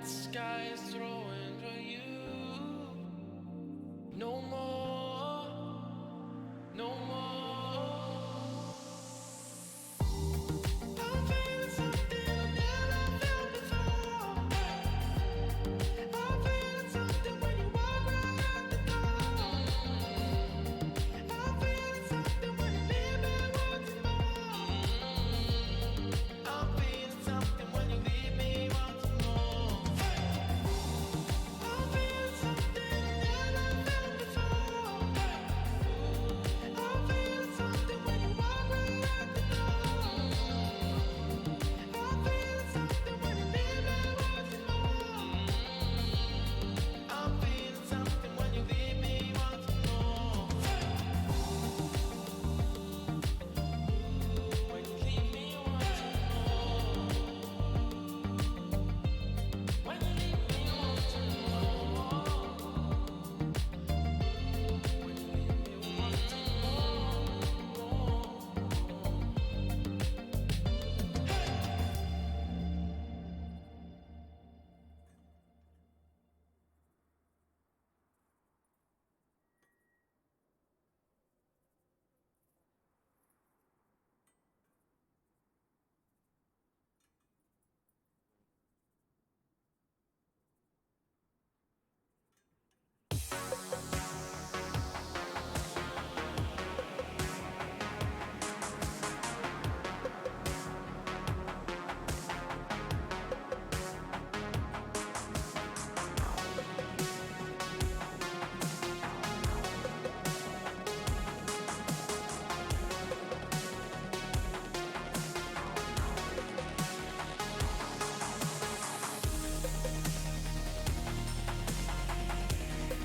sky is throwing for you. No more, no more. I'm feeling something I've never felt before. I'm feeling something when you walk right out the door. I'm feeling something when you leave me wanting more. I'm feeling something when you leave me wanting more. I'm feeling something I never felt before. I'm feeling something when you walk right out the door. I'm feeling something when you leave me wanting more. I'm feeling something when you leave me wanting more. When you leave me wanting more. When you leave me wanting more. When you leave me wanting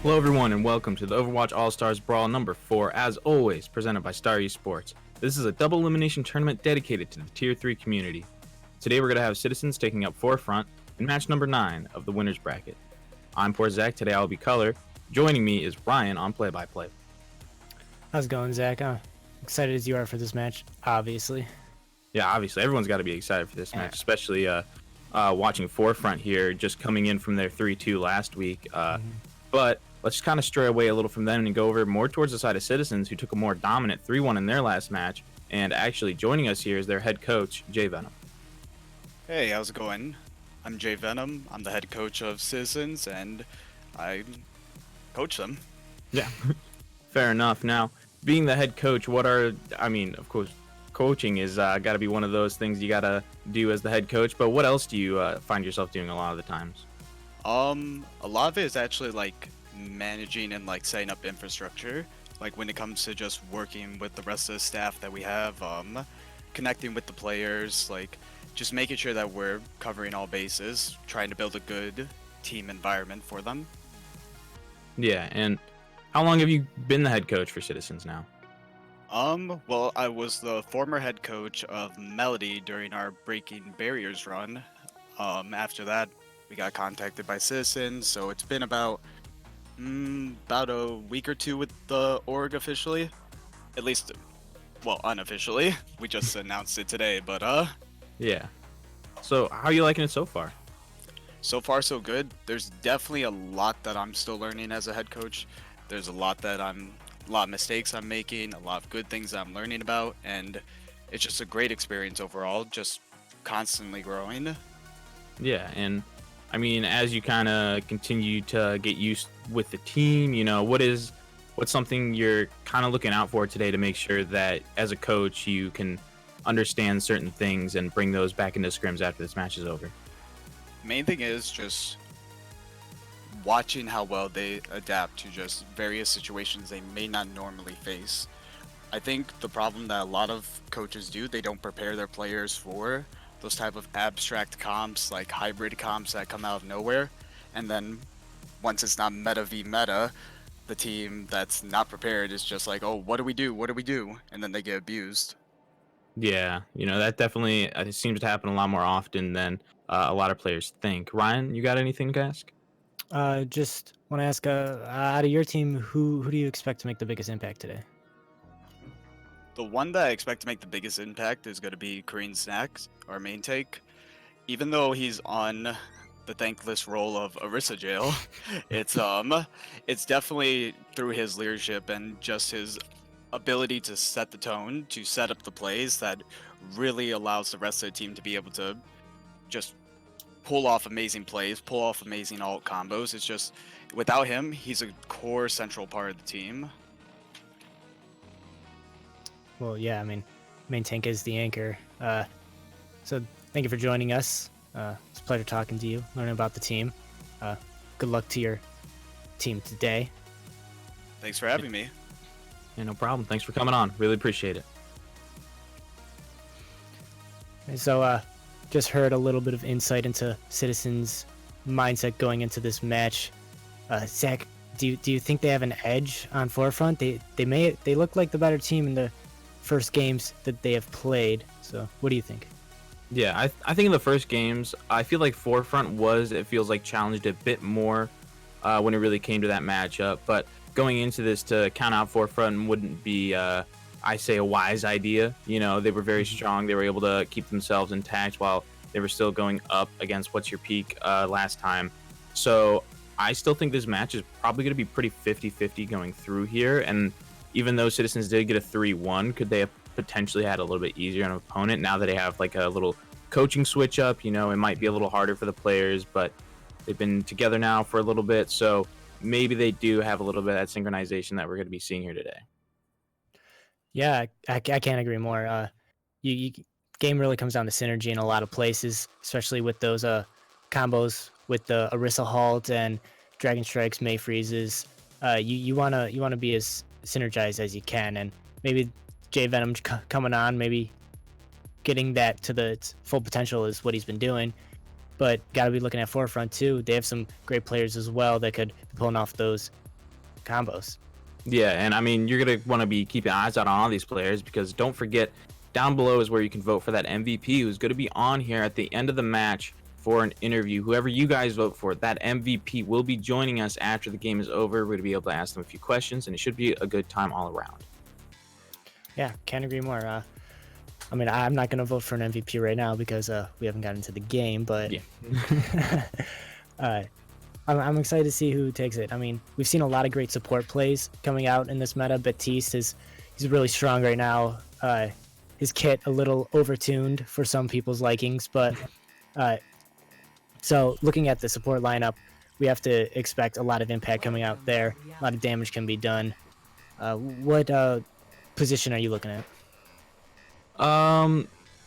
Hello everyone and welcome to the Overwatch All-Stars Brawl number 4, as always, presented by Star Esports. This is a double elimination tournament dedicated to the Tier 3 community. Today we're going to have Citizens taking up Forefront in match number 9 of the winner's bracket. I'm Poor Zach, today I'll be color. Joining me is Ryan on play-by-play. How's it going, Zach? Excited as you are for this match, obviously. Yeah, obviously, everyone's got to be excited for this match, especially watching Forefront here, just coming in from their 3-2 last week. But let's kind of stray away a little from them and go over more towards the side of Citizens, who took a more dominant 3-1 in their last match. And actually joining us here is their head coach, Jay Venom. Hey, how's it going? I'm Jay Venom. I'm the head coach of Citizens, and I coach them. Yeah, fair enough. Now, being the head coach, of course, coaching is got to be one of those things you got to do as the head coach. But what else do you find yourself doing a lot of the times? A lot of it is actually like managing and like setting up infrastructure. Like when it comes to just working with the rest of the staff that we have, connecting with the players, like just making sure that we're covering all bases, trying to build a good team environment for them. Yeah, and how long have you been the head coach for Citizens now? Well, I was the former head coach of Melody during our Breaking Barriers run. After that, we got contacted by Citizens, so it's been about a week or two with the org officially. At least, well, unofficially. We just announced it today, but Yeah. So how are you liking it so far? so far so good. There's definitely a lot that I'm still learning as a head coach. There's a lot of mistakes I'm making, a lot of good things that I'm learning about, and it's just a great experience overall, just constantly growing. Yeah, and I mean, as you kind of continue to get used with the team, what's something you're kind of looking out for today to make sure that as a coach you can understand certain things and bring those back into scrims after this match is over? Main thing is just watching how well they adapt to just various situations they may not normally face. I think the problem that a lot of coaches do, they don't prepare their players for those type of abstract comps, like hybrid comps that come out of nowhere, and then once it's not meta v meta, the team that's not prepared is just like, oh, what do we do? What do we do? And then they get abused. Yeah, that definitely it seems to happen a lot more often than a lot of players think. Ryan, you got anything to ask? Just want to ask, out of your team, who do you expect to make the biggest impact today? The one that I expect to make the biggest impact is going to be Korean Snacks, our main take. Even though he's on the thankless role of Orisa Jail. It's definitely through his leadership and just his ability to set the tone, to set up the plays that really allows the rest of the team to be able to just pull off amazing plays, pull off amazing alt combos. It's just without him, he's a core central part of the team. Well, yeah, I mean, main tank is the anchor. So thank you for joining us. It's a pleasure talking to you, learning about the team. Good luck to your team today. Thanks for having me. Yeah, no problem. Thanks for coming on. Really appreciate it. And so, just heard a little bit of insight into Citizens' mindset going into this match. Zach, do you think they have an edge on Forefront? They look like the better team in the first games that they have played. So, what do you think? Yeah, I think in the first games, I feel like Forefront it feels like challenged a bit more when it really came to that matchup. But going into this to count out Forefront wouldn't be, I say, a wise idea. You know, they were very strong. They were able to keep themselves intact while they were still going up against What's Your Peak last time. So I still think this match is probably going to be pretty 50-50 going through here. And even though Citizens did get a 3-1, could they have potentially had a little bit easier on an opponent now that they have like a little coaching switch up? You know, it might be a little harder for the players, but they've been together now for a little bit. So maybe they do have a little bit of that synchronization that we're going to be seeing here today. Yeah, I can't agree more. Game really comes down to synergy in a lot of places, especially with those combos with the Orisa Halt and Dragon Strikes, May Freezes. You wanna be as synergized as you can, and maybe J Venom coming on, maybe getting that to its full potential is what he's been doing. But gotta be looking at Forefront too. They have some great players as well that could be pulling off those combos. Yeah, and I mean, you're going to want to be keeping eyes out on all these players, because don't forget, down below is where you can vote for that MVP who's going to be on here at the end of the match for an interview. Whoever you guys vote for, that MVP will be joining us after the game is over. We're going to be able to ask them a few questions, and it should be a good time all around. Yeah, can't agree more. I mean, I'm not going to vote for an MVP right now because we haven't gotten into the game, but Yeah. I'm excited to see who takes it. I mean, we've seen a lot of great support plays coming out in this meta. Baptiste he's really strong right now. His kit a little overtuned for some people's likings, but so looking at the support lineup, we have to expect a lot of impact coming out there. A lot of damage can be done. What position are you looking at?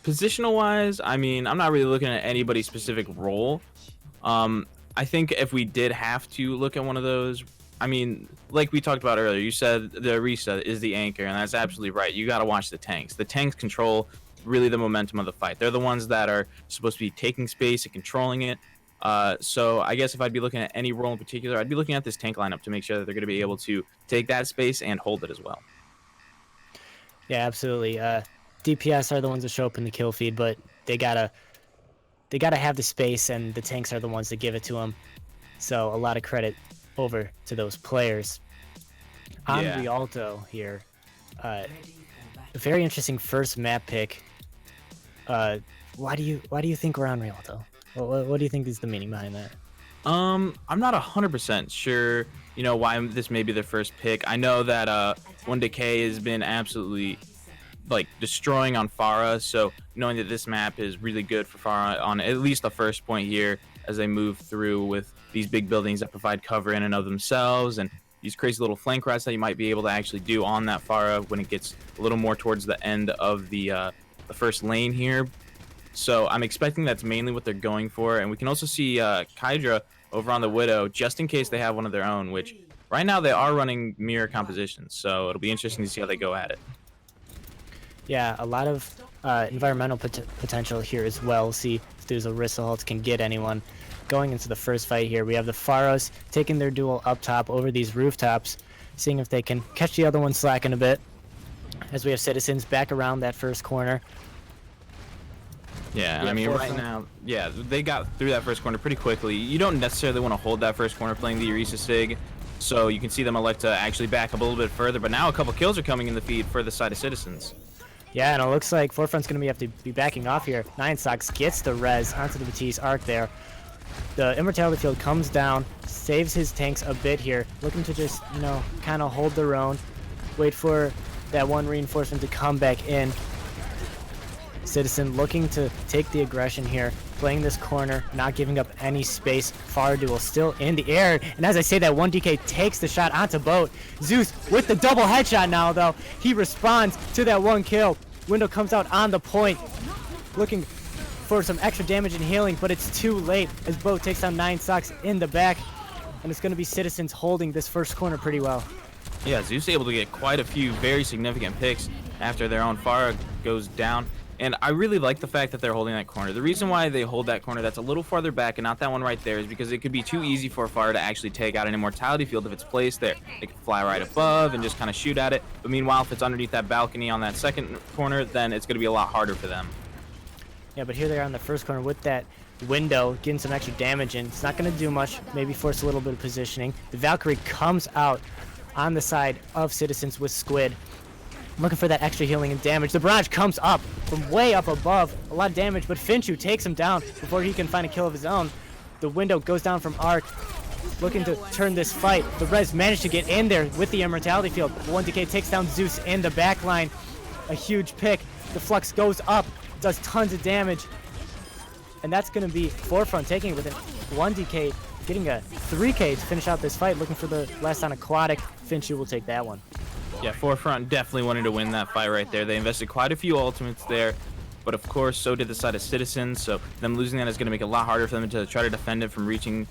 Positional wise, I mean, I'm not really looking at anybody's specific role. I think if we did have to look at one of those, I mean, like we talked about earlier, you said the Orisa is the anchor, and that's absolutely right. You got to watch the tanks. The tanks control really the momentum of the fight. They're the ones that are supposed to be taking space and controlling it. So I guess if I'd be looking at any role in particular, I'd be looking at this tank lineup to make sure that they're going to be able to take that space and hold it as well. Yeah, absolutely. DPS are the ones that show up in the kill feed, but they gotta have the space, and the tanks are the ones that give it to them. So a lot of credit over to those players. On Yeah. Rialto here, a very interesting first map pick. Why do you think we're on Rialto? What do you think is the meaning behind that? I'm not 100% sure, you know, why this may be their first pick. I know that 1Decay has been absolutely like destroying on Pharah, so knowing that this map is really good for Pharah on at least the first point here as they move through with these big buildings that provide cover in and of themselves, and these crazy little flank routes that you might be able to actually do on that Pharah when it gets a little more towards the end of the first lane here. So I'm expecting that's mainly what they're going for, and we can also see Kydra over on the Widow just in case they have one of their own, which right now they are running mirror compositions, so it'll be interesting to see how they go at it. Yeah, a lot of environmental potential here as well. See if those Orisa Halts can get anyone. Going into the first fight here, we have the Pharos taking their duel up top over these rooftops, seeing if they can catch the other one slacking a bit. As we have Citizens back around that first corner. Yeah, Yeah, I mean, Forefront. right now, yeah, they got through that first corner pretty quickly. You don't necessarily want to hold that first corner playing the Orisa Sig, so you can see them elect to actually back up a little bit further, but now a couple kills are coming in the feed for the side of Citizens. Yeah, and it looks like Forefront's going to have to be backing off here. Nine Socks gets the res onto the Baptiste arc there. The Immortality Field comes down, saves his tanks a bit here, looking to just, you know, kind of hold their own, wait for that one reinforcement to come back in. Citizen looking to take the aggression here, playing this corner, not giving up any space. Fire Duel still in the air, and as I say that, 1DK takes the shot onto Boat. Zeus with the double headshot now, though. He responds to that one kill. Window comes out on the point, looking for some extra damage and healing, but it's too late as Boat takes down 9 Socks in the back, and it's going to be Citizens holding this first corner pretty well. Yeah, Zeus able to get quite a few very significant picks after their own Pharah goes down. And I really like the fact that they're holding that corner. The reason why they hold that corner that's a little farther back and not that one right there is because it could be too easy for a Pharah to actually take out an Immortality Field if it's placed there. They could fly right above and just kind of shoot at it. But meanwhile, if it's underneath that balcony on that second corner, then it's going to be a lot harder for them. Yeah, but here they are on the first corner with that window, getting some extra damage in. It's not going to do much, maybe force a little bit of positioning. The Valkyrie comes out on the side of Citizens with Squid, looking for that extra healing and damage. The barrage comes up from way up above, a lot of damage, but Finchu takes him down before he can find a kill of his own. The window goes down from Arc, looking to turn this fight. The Rez managed to get in there with the Immortality Field. 1DK takes down Zeus in the back line. A huge pick. The Flux goes up, does tons of damage. And that's going to be Forefront taking it with an 1DK, getting a 3K to finish out this fight, looking for the last on Aquatic. Finchu will take that one. Yeah, Forefront definitely wanted to win that fight right there. They invested quite a few ultimates there, but of course, so did the side of Citizens. So them losing that is going to make it a lot harder for them to try to defend it from reaching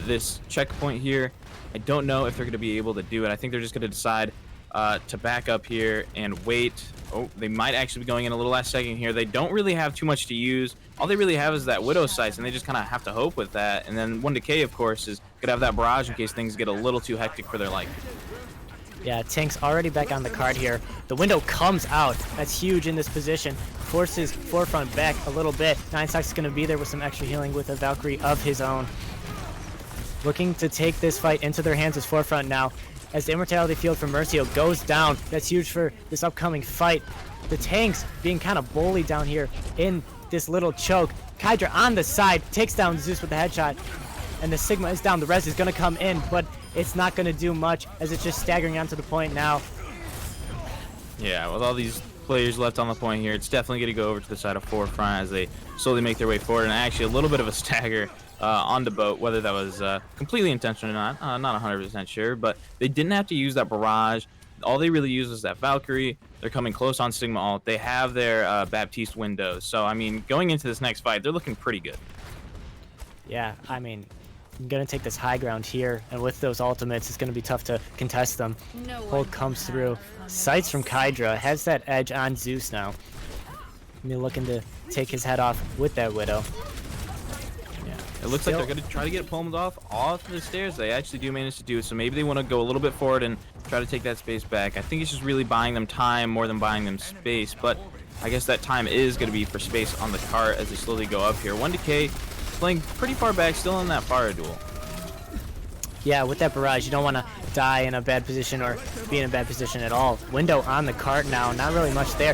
this checkpoint here. I don't know if they're going to be able to do it. I think they're just going to decide to back up here and wait. Oh, they might actually be going in a little last second here. They don't really have too much to use. All they really have is that Widow Sights, and they just kind of have to hope with that. And then 1DK, of course, is going to have that barrage in case things get a little too hectic for their liking. Yeah, Tank's already back on the card here. The window comes out. That's huge in this position. Forces Forefront back a little bit. 9 Socks is going to be there with some extra healing with a Valkyrie of his own. Looking to take this fight into their hands is Forefront now. As the Immortality Field for Mercio goes down. That's huge for this upcoming fight. The tanks being kind of bullied down here in this little choke. Kydra on the side takes down Zeus with the headshot. And the Sigma is down. The Res is going to come in, but it's not going to do much as it's just staggering onto the point now. Yeah, with all these players left on the point here, it's definitely going to go over to the side of Forefront as they slowly make their way forward. And actually a little bit of a stagger on the Boat, whether that was completely intentional or not, not 100% sure. But they didn't have to use that barrage. All they really used was that Valkyrie. They're coming close on Sigma ult. They have their Baptiste windows. So, I mean, going into this next fight, they're looking pretty good. Yeah, I mean, I'm going to take this high ground here, and with those ultimates, it's going to be tough to contest them. Hold comes through. Sights from Kydra has that edge on Zeus now. And they're looking to take his head off with that Widow. Yeah, it looks like they're going to try to get Palmed off the stairs. They actually do manage to do it, so maybe they want to go a little bit forward and try to take that space back. I think it's just really buying them time more than buying them space, but I guess that time is going to be for space on the cart as they slowly go up here. 1DK playing pretty far back, still in that Fire Duel. Yeah, with that barrage, you don't want to die in a bad position or be in a bad position at all. Window on the cart now, not really much there.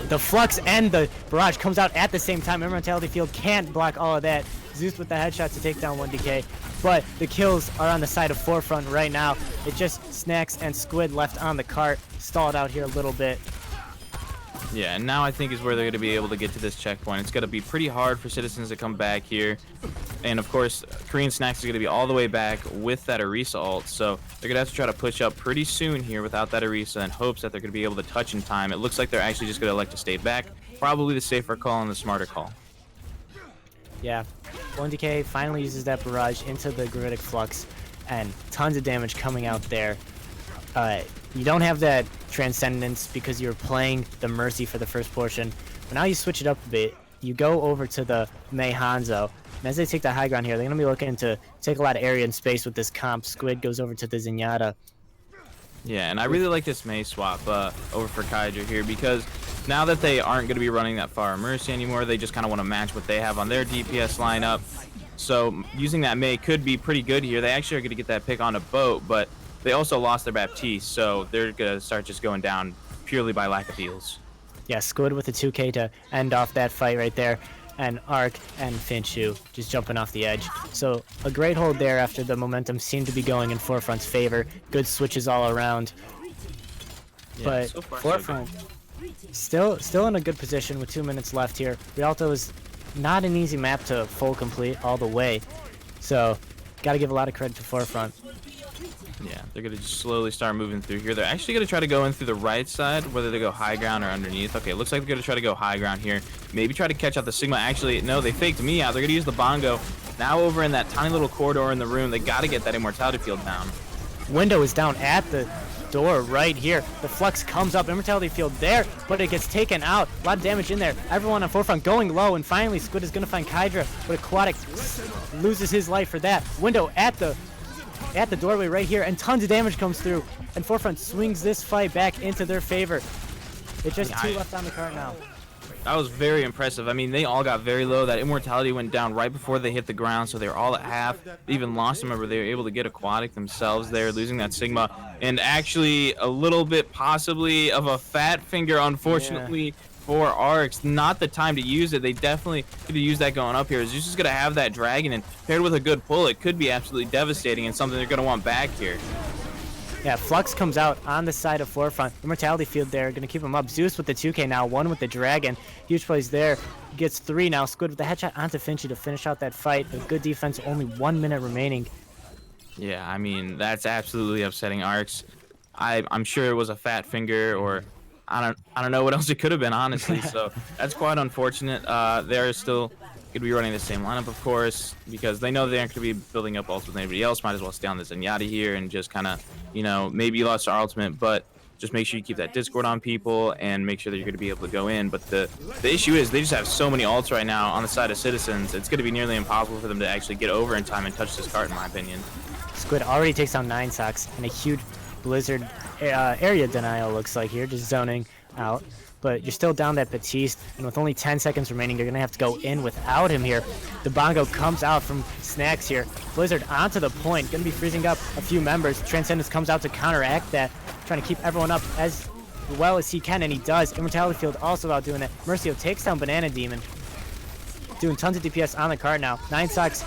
The Flux and the barrage comes out at the same time. Immortality Field can't block all of that. Zeus with the headshot to take down 1DK, but the kills are on the side of Forefront right now. It just Snacks and Squid left on the cart, stalled out here a little bit. Yeah, and now I think is where they're going to be able to get to this checkpoint. It's going to be pretty hard for Citizens to come back here. And, of course, Korean Snacks is going to be all the way back with that Orisa ult. So they're going to have to try to push up pretty soon here without that Orisa in hopes that they're going to be able to touch in time. It looks like they're actually just going to elect to stay back. Probably the safer call and the smarter call. Yeah, 1DK finally uses that barrage into the Gravitic Flux, and tons of damage coming out there. You don't have that Transcendence because you're playing the Mercy for the first portion, but now you switch it up a bit. You go over to the Mei Hanzo, and as they take the high ground here, they're going to be looking to take a lot of area and space with this comp. Squid goes over to the Zenyatta. Yeah, and I really like this Mei swap over for Kydra here because now that they aren't going to be running that Far Mercy anymore, they just kind of want to match what they have on their DPS lineup. So using that Mei could be pretty good here. They actually are going to get that pick on a Boat, but they also lost their Baptiste, so they're going to start just going down purely by lack of heals. Yeah, Squid with the 2K to end off that fight right there. and Arc and Finchu just jumping off the edge. So a great hold there after the momentum seemed to be going in Forefront's favor. Good switches all around. Yeah, But so far, so good. Forefront still in a good position with 2 minutes left here. Rialto is not an easy map to full complete all the way. So got to give a lot of credit to Forefront. Yeah, they're going to just slowly start moving through here. They're actually going to try to go in through the right side, whether they go high ground or underneath. Okay, looks like they're going to try to go high ground here. Maybe try to catch out the Sigma. Actually, no, they faked me out. They're going to use the Bongo. Now over in that tiny little corridor in the room, they got to get that Immortality Field down. Window is down at the door right here. The Flux comes up, Immortality Field there, but it gets taken out. A lot of damage in there. Everyone on Forefront going low, and finally Squid is going to find Kydra, but Aquatic loses his life for that. Window at the doorway right here, and tons of damage comes through, and Forefront swings this fight back into their favor. It's just two left on the card now. That was very impressive. I mean, they all got very low. That Immortality went down right before they hit the ground, so they were all at half. They even lost a member. They were able to get Aquatic themselves there, losing that Sigma. And actually, a little bit possibly of a fat finger, unfortunately, for Arcs. Not the time to use it. They definitely could have used that going up here. Zeus is going to have that Dragon, and paired with a good pull, it could be absolutely devastating and something they're going to want back here. Yeah, Flux comes out on the side of Forefront. Immortality Field there, going to keep him up. Zeus with the 2K now, 1 with the Dragon. Huge plays there. Gets 3 now. Squid with the headshot onto Finchi to finish out that fight. A good defense, only 1 minute remaining. Yeah, I mean, that's absolutely upsetting Arcs. I'm sure it was a fat finger, or I don't know what else it could have been, honestly. So that's quite unfortunate. They're still going to be running the same lineup, of course, because they know they aren't going to be building up ults with anybody else. Might as well stay on the Zenyatta here and just kind of, you know, maybe you lost our ultimate, but just make sure you keep that Discord on people and make sure that you're going to be able to go in. But the issue is they just have so many ults right now on the side of Citizens. It's going to be nearly impossible for them to actually get over in time and touch this cart, in my opinion. Squid already takes down 9 Socks and a huge Blizzard area denial, looks like here, just zoning out. But you're still down that Batiste, and with only 10 seconds remaining, you're going to have to go in without him here. The Bongo comes out from Snacks here. Blizzard onto the point, going to be freezing up a few members. Transcendence comes out to counteract that, trying to keep everyone up as well as he can, and he does. Immortality Field also out doing it. Mercio takes down Banana Demon, doing tons of DPS on the card now. 9 Socks.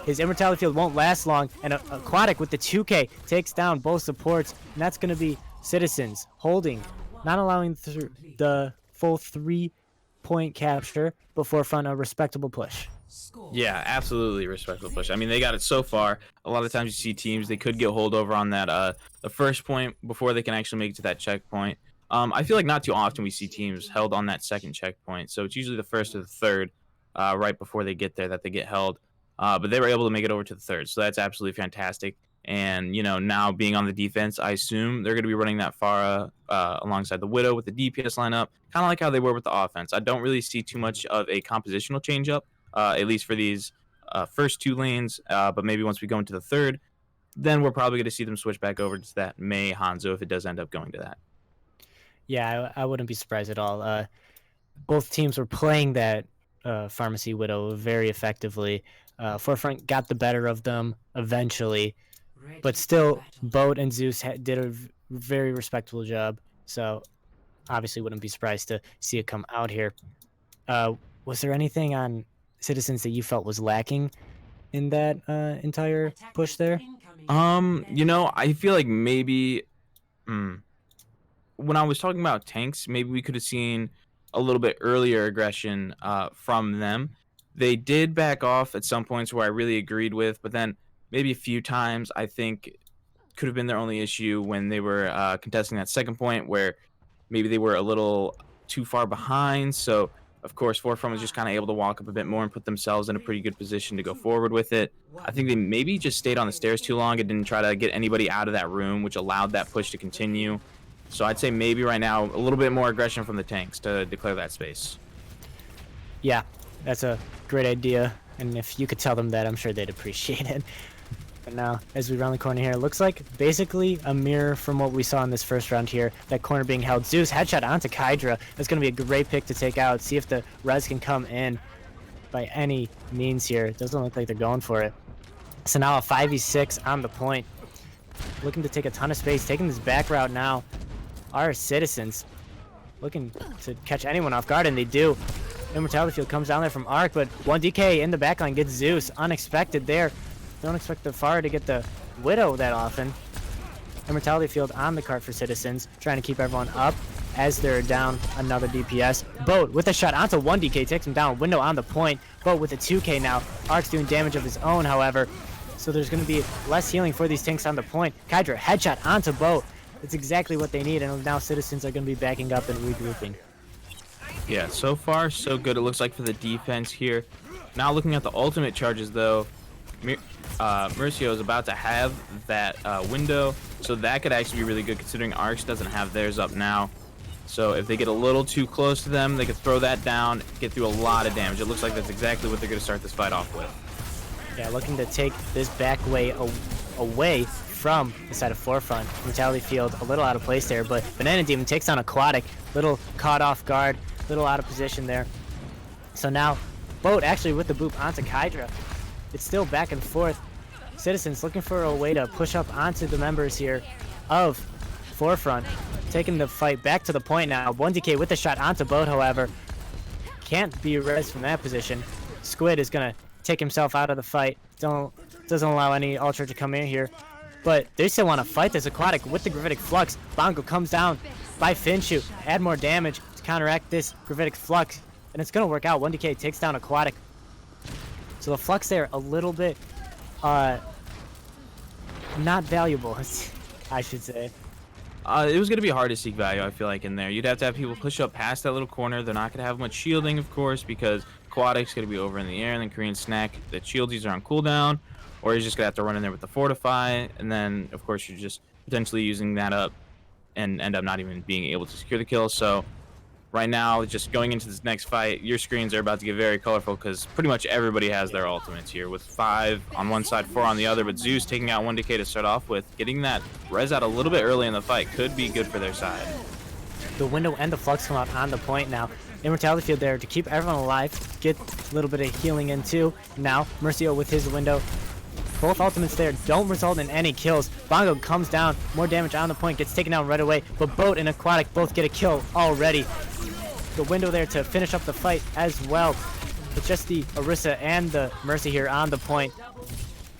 His Immortality Field won't last long, and Aquatic with the 2K takes down both supports, and that's going to be Citizens holding, not allowing the full 3-point capture, but Forefront a respectable push. Yeah, absolutely respectful push. I mean, they got it so far. A lot of times you see teams, they could get holdover on that the first point before they can actually make it to that checkpoint. I feel like not too often we see teams held on that second checkpoint, so it's usually the first or the third right before they get there that they get held. But they were able to make it over to the third, so that's absolutely fantastic. And, you know, now being on the defense, I assume they're going to be running that Pharah alongside the Widow with the DPS lineup, kind of like how they were with the offense. I don't really see too much of a compositional change-up, at least for these first 2 lanes, but maybe once we go into the third, then we're probably going to see them switch back over to that Mei Hanzo if it does end up going to that. Yeah, I wouldn't be surprised at all. Both teams were playing that Pharmacy Widow very effectively. Forefront got the better of them eventually, but still, Boat and Zeus did a very respectable job. So, obviously, wouldn't be surprised to see it come out here. Was there anything on Citizens that you felt was lacking in that entire push there? You know, I feel like maybe when I was talking about tanks, maybe we could have seen a little bit earlier aggression from them. They did back off at some points where I really agreed with, but then maybe a few times I think could have been their only issue when they were contesting that second point where maybe they were a little too far behind. So, of course, Forefront was just kind of able to walk up a bit more and put themselves in a pretty good position to go forward with it. I think they maybe just stayed on the stairs too long and didn't try to get anybody out of that room, which allowed that push to continue. So I'd say maybe right now a little bit more aggression from the tanks to declare that space. Yeah, that's a great idea, and if you could tell them that, I'm sure they'd appreciate it. But now, as we round the corner here, it looks like basically a mirror from what we saw in this first round here. That corner being held. Zeus headshot onto Kydra. That's going to be a great pick to take out. See if the res can come in by any means here. It doesn't look like they're going for it. So now a 5v6 on the point. Looking to take a ton of space. Taking this back route now. Our Citizens looking to catch anyone off guard, and they do. Immortality Field comes down there from Arc, but 1DK in the backline gets Zeus. Unexpected there. Don't expect the Pharah to get the Widow that often. Immortality Field on the cart for Citizens, trying to keep everyone up as they're down another DPS. Boat with a shot onto 1DK, takes him down. Window on the point. Boat with a 2K now. Arc's doing damage of his own, however. So there's going to be less healing for these tanks on the point. Kydra, headshot onto Boat. It's exactly what they need, and now Citizens are going to be backing up and regrouping. Yeah, so far so good. It looks like for the defense here. Now looking at the ultimate charges though, Mercio is about to have that window, so that could actually be really good considering Arcs doesn't have theirs up now. So if they get a little too close to them, they could throw that down, get through a lot of damage. It looks like that's exactly what they're going to start this fight off with. Yeah, looking to take this back way away from the side of Forefront. Brutality Field a little out of place there, but Banana Demon takes on Aquatic. Little caught off guard, little out of position there. So now, Boat actually with the boop onto Kydra. It's still back and forth. Citizens looking for a way to push up onto the members here of Forefront. Taking the fight back to the point now. 1DK with the shot onto Boat, however. Can't be res from that position. Squid is going to take himself out of the fight. Doesn't allow any Ultra to come in here. But they still want to fight this Aquatic with the Gravitic Flux. Bongo comes down by Finshu. Add more damage to counteract this Gravitic Flux. And it's going to work out. 1DK takes down Aquatic. So the Flux there a little bit not valuable, I should say. It was going to be hard to seek value, I feel like, in there. You'd have to have people push up past that little corner. They're not going to have much shielding, of course, because Aquatic's going to be over in the air, and then Korean Snack, the shieldies are on cooldown, or he's just going to have to run in there with the Fortify, and then, of course, you're just potentially using that up and end up not even being able to secure the kill. So right now, just going into this next fight, your screens are about to get very colorful because pretty much everybody has their ultimates here, with 5 on one side, 4 on the other, but Zeus taking out 1DK to start off with. Getting that res out a little bit early in the fight could be good for their side. The window and the Flux come out on the point now. Immortality Field there to keep everyone alive, get a little bit of healing in too. Now, Mercio with his window. Both ultimates there don't result in any kills. Bongo comes down, more damage on the point, gets taken down right away, but Boat and Aquatic both get a kill already. The window there to finish up the fight as well. It's just the Orisa and the Mercy here on the point.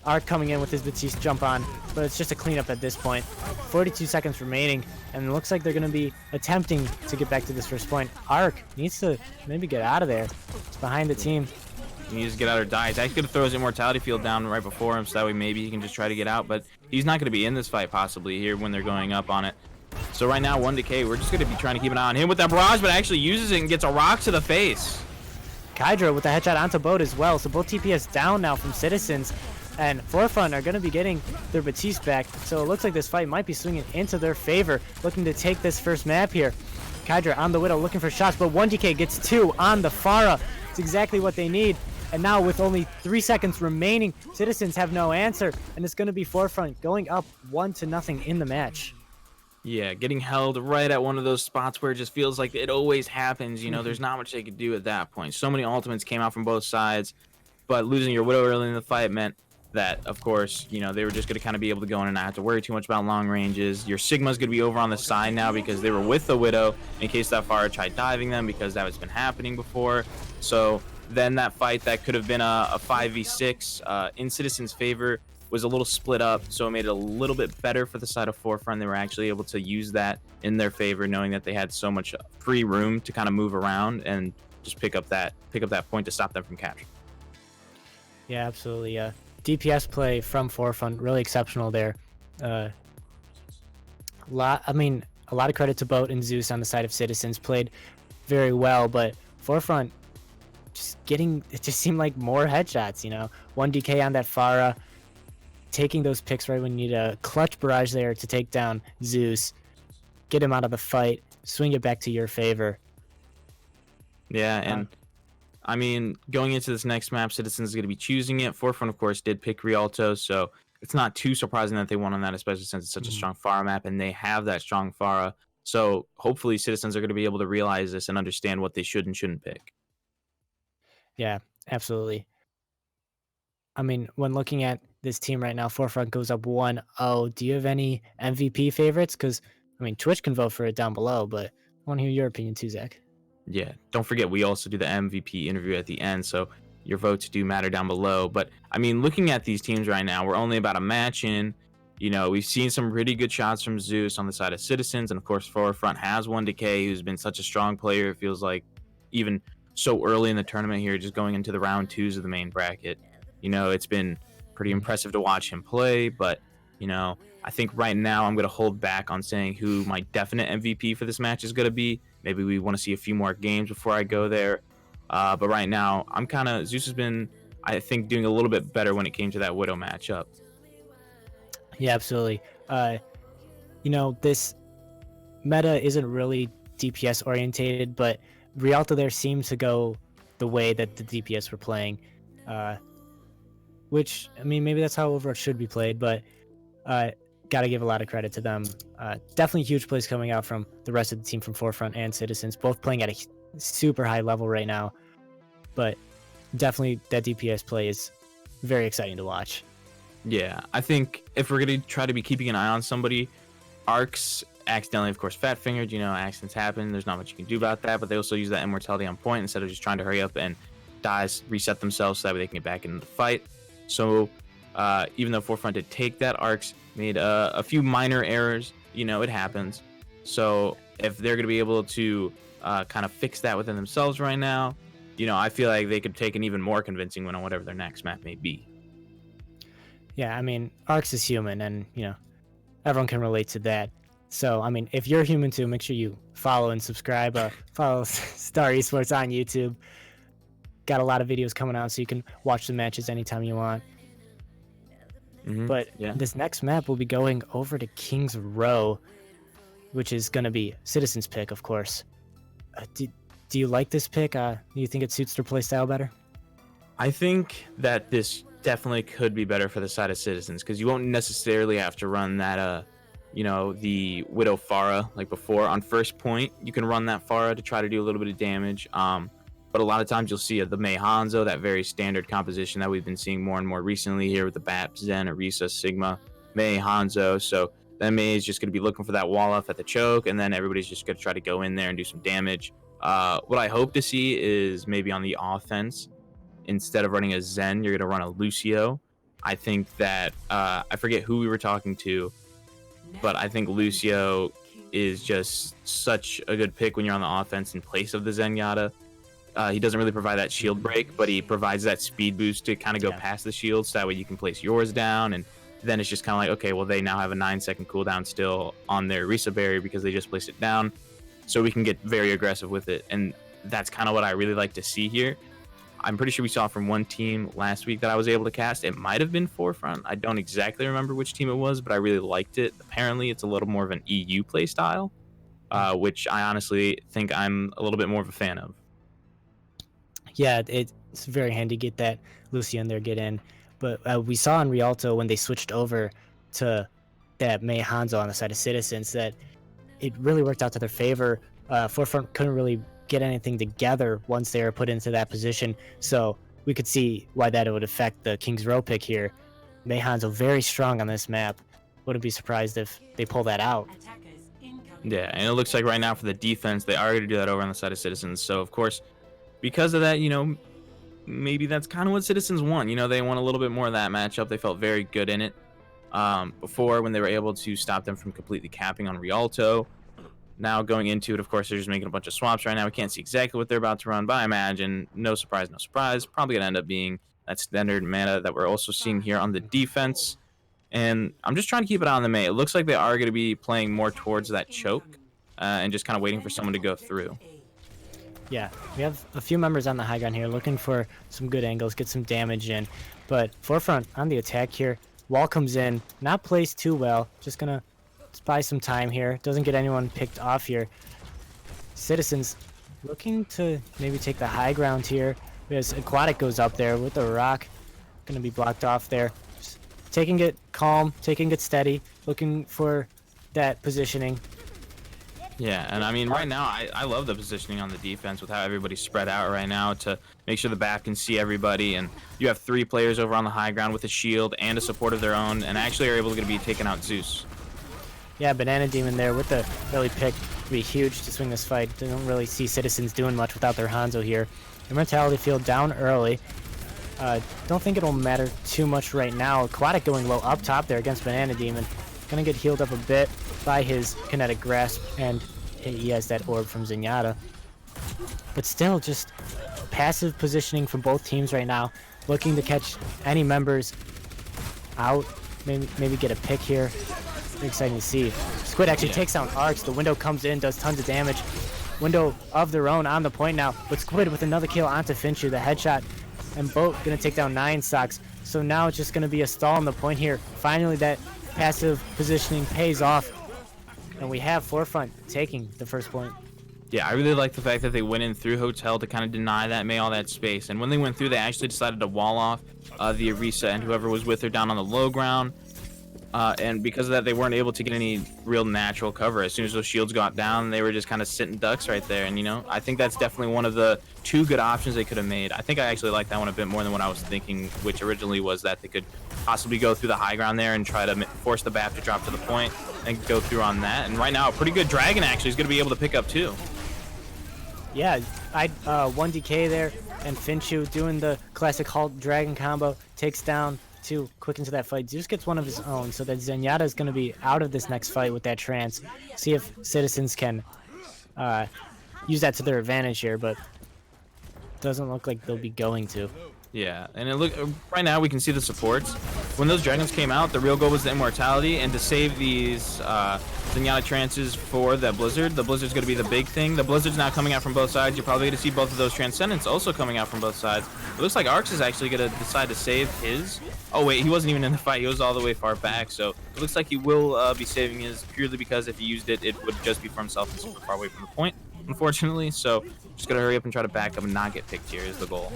Arc coming in with his Batiste jump on, but it's just a cleanup at this point. 42 seconds remaining, and it looks like they're going to be attempting to get back to this first point. Arc needs to maybe get out of there. It's behind the team. He needs to get out or die. He's actually going to throw his Immortality Field down right before him, so that way maybe he can just try to get out, but he's not going to be in this fight possibly here when they're going up on it. So right now, 1DK, we're just going to be trying to keep an eye on him with that barrage, but actually uses it and gets a rock to the face. Kydra with the headshot onto Boat as well, so both TPS down now from Citizens, and Forefront are going to be getting their Batiste back, so it looks like this fight might be swinging into their favor, looking to take this first map here. Kydra on the Widow looking for shots, but 1DK gets 2 on the Pharah. It's exactly what they need. And now with only 3 seconds remaining, Citizens have no answer, and it's going to be Forefront going up 1-0 in the match. Yeah, getting held right at one of those spots where it just feels like it always happens. You know, there's not much they could do at that point. So many ultimates came out from both sides, but losing your Widow early in the fight meant that, of course, you know, they were just going to kind of be able to go in and not have to worry too much about long ranges. Your Sigma's going to be over on the side now because they were with the Widow in case that Pharah tried diving them, because that has been happening before. So then that fight that could have been a 5v6 in Citizens' favor was a little split up, so it made it a little bit better for the side of Forefront. They were actually able to use that in their favor, knowing that they had so much free room to kind of move around and just pick up that point to stop them from capture. Yeah, absolutely. DPS play from Forefront really exceptional there. A lot of credit to Boat and Zeus on the side of Citizens, played very well, but Forefront it just seemed like more headshots, you know. 1DK on that Pharah, taking those picks right when you need a clutch barrage there to take down Zeus, get him out of the fight, swing it back to your favor. Yeah, and I mean, going into this next map, Citizens is going to be choosing it. Forefront, of course, did pick Rialto, so it's not too surprising that they won on that, especially since it's such a strong Pharah map, and they have that strong Pharah. So hopefully Citizens are going to be able to realize this and understand what they should and shouldn't pick. Yeah, absolutely. I mean, when looking at this team right now, Forefront goes up 1-0. Do you have any MVP favorites? Because, I mean, Twitch can vote for it down below, but I want to hear your opinion too, Zach. Yeah, don't forget we also do the MVP interview at the end, so your votes do matter down below. But I mean, looking at these teams right now, we're only about a match in. You know, we've seen some really good shots from Zeus on the side of Citizens, and of course, Forefront has one Decay, who's been such a strong player. It feels like even so early in the tournament here, just going into the round twos of the main bracket. You know, it's been pretty impressive to watch him play, but you know, I think right now I'm going to hold back on saying who my definite MVP for this match is going to be. Maybe we want to see a few more games before I go there. But right now, I'm kind of Zeus has been, I think, doing a little bit better when it came to that Widow matchup. Yeah, absolutely. You know, this meta isn't really DPS orientated, but Rialto there seems to go the way that the DPS were playing, which, I mean, maybe that's how Overwatch should be played, but gotta give a lot of credit to them. Definitely huge plays coming out from the rest of the team from Forefront and Citizens, both playing at a super high level right now, but definitely that DPS play is very exciting to watch. Yeah, I think if we're going to try to be keeping an eye on somebody, Arcs accidentally, of course, fat fingered. You know, accidents happen. There's not much you can do about that, but they also use that immortality on point instead of just trying to hurry up and reset themselves so that way they can get back into the fight. So even though Forefront did take that, Arcs made a few minor errors. You know, it happens. So if they're going to be able to kind of fix that within themselves right now, you know, I feel like they could take an even more convincing win on whatever their next map may be. Yeah, I mean, Arcs is human, and, you know, everyone can relate to that. So, I mean, if you're human too, make sure you follow and subscribe. Follow Star Esports on YouTube. Got a lot of videos coming out, so you can watch the matches anytime you want. But yeah. This next map will be going over to Kings Row, which is going to be Citizens' pick, of course. Do you like this pick? Do you think it suits their playstyle better? I think that this definitely could be better for the side of Citizens, because you won't necessarily have to run that you know, the Widow Pharah like before. On first point you can run that Pharah to try to do a little bit of damage, but a lot of times you'll see the Mei Hanzo, that very standard composition that we've been seeing more and more recently here with the BAP, Zen, Orisa, Sigma, Mei Hanzo. So then Mei is just going to be looking for that wall off at the choke, and then everybody's just going to try to go in there and do some damage. What I hope to see is maybe on the offense, instead of running a Zen, you're going to run a Lucio. I think that, I forget who we were talking to, but I think Lucio is just such a good pick when you're on the offense in place of the Zenyatta. He doesn't really provide that shield break, but he provides that speed boost to kind of go past the shield, so that way you can place yours down, and then it's just kind of like, okay, well, they now have a 9-second cooldown still on their Orisa barrier because they just placed it down, so we can get very aggressive with it, and that's kind of what I really like to see here. I'm pretty sure we saw from one team last week that I was able to cast. It might have been Forefront. I don't exactly remember which team it was, but I really liked it. Apparently, it's a little more of an EU play style, which I honestly think I'm a little bit more of a fan of. Yeah, it's very handy to get that Lucio in there, get in. But we saw in Rialto when they switched over to that Mei Hanzo on the side of Citizens that it really worked out to their favor. Forefront couldn't really get anything together once they were put into that position, so we could see why that would affect the Kings Row pick here. Mei Hanzo very strong on this map. Wouldn't be surprised if they pull that out. Yeah, and it looks like right now for the defense, they are going to do that over on the side of Citizens. So, of course, because of that, you know, maybe that's kind of what Citizens want. You know, they want a little bit more of that matchup. They felt very good in it before when they were able to stop them from completely capping on Rialto. Now going into it, of course, they're just making a bunch of swaps right now. We can't see exactly what they're about to run, but I imagine, no surprise, probably going to end up being that standard meta that we're also seeing here on the defense. And I'm just trying to keep it on the Mei. It looks like they are going to be playing more towards that choke and just kind of waiting for someone to go through. Yeah, we have a few members on the high ground here looking for some good angles, get some damage in. But Forefront on the attack here. Wall comes in, not placed too well. Just going to buy some time here. Doesn't get anyone picked off here. Citizens looking to maybe take the high ground here. As Aquatic goes up there with the rock. Going to be blocked off there. Just taking it calm, taking it steady, looking for that positioning. Yeah, and I mean, right now, I love the positioning on the defense with how everybody's spread out right now to make sure the back can see everybody. And you have 3 players over on the high ground with a shield and a support of their own, and actually are able to be taking out Zeus. Yeah, Banana Demon there with the early pick. be huge to swing this fight. Don't really see Citizens doing much without their Hanzo here. Immortality Field down early. Don't think it'll matter too much right now. Aquatic going low up top there against Banana Demon. Gonna get healed up a bit by his Kinetic Grasp, and he has that orb from Zenyatta. But still, just passive positioning from both teams right now. Looking to catch any members out. Maybe get a pick here. Very exciting to see. Squid actually takes down Arcs. The Window comes in, does tons of damage. Window of their own on the point now. But Squid with another kill onto Finchu, the headshot. And Boat gonna take down 9 Socks. So now it's just gonna be a stall on the point here. Finally, that passive positioning pays off. And we have Forefront taking the first point. Yeah, I really like the fact that they went in through Hotel to kind of deny that Mei all that space. And when they went through, they actually decided to wall off the Orisa and whoever was with her down on the low ground. And because of that, they weren't able to get any real natural cover. As soon as those shields got down, they were just kind of sitting ducks right there. And, you know, I think that's definitely one of the 2 good options they could have made. I think I actually like that one a bit more than what I was thinking, which originally was that they could possibly go through the high ground there and try to force the BAP to drop to the point and go through on that. And right now, a pretty good Dragon actually is going to be able to pick up too. Yeah, I 1DK there, and Finchu doing the classic Halt Dragon combo, takes down 2 quick into that fight. Zeus gets one of his own, so that Zenyatta is going to be out of this next fight with that trance. See if Citizens can use that to their advantage here, but doesn't look like they'll be going to. Yeah, and right now we can see the supports. When those dragons came out, the real goal was the immortality, and to save these Zenyatta trances for the Blizzard. The Blizzard's going to be the big thing. The Blizzard's now coming out from both sides. You're probably going to see both of those Transcendents also coming out from both sides. It looks like Arcs is actually going to decide to save his. Oh wait, he wasn't even in the fight. He was all the way far back, so it looks like he will be saving his purely because if he used it, it would just be for himself and super far away from the point, unfortunately. So just got to hurry up and try to back up and not get picked here is the goal.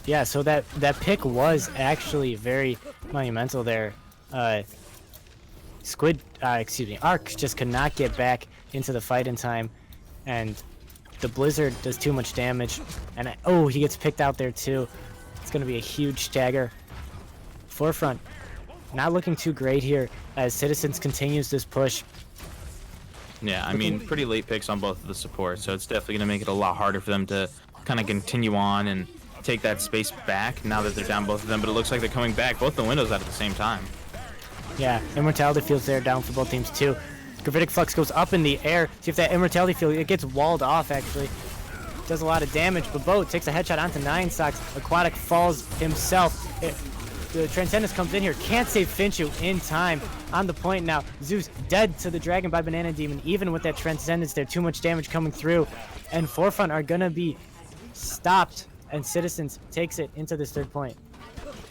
Yeah, so that pick was actually very monumental there. Arc just could not get back into the fight in time, and the Blizzard does too much damage, and he gets picked out there too. It's going to be a huge stagger. Forefront not looking too great here as Citizens continues this push. Yeah, I mean, pretty late picks on both of the supports, so it's definitely going to make it a lot harder for them to kind of continue on and take that space back now that they're down both of them, but it looks like they're coming back both the windows out at the same time. Yeah, Immortality Field's there down for both teams too. Gravitic Flux goes up in the air. See if that Immortality Field, it gets walled off actually. Does a lot of damage, but Boat takes a headshot onto 9 Socks. Aquatic falls himself. The Transcendence comes in here, can't save Finchu in time. On the point now, Zeus dead to the Dragon by Banana Demon. Even with that Transcendence there, too much damage coming through. And Forefront are gonna be stopped, and Citizens takes it into this 3rd point.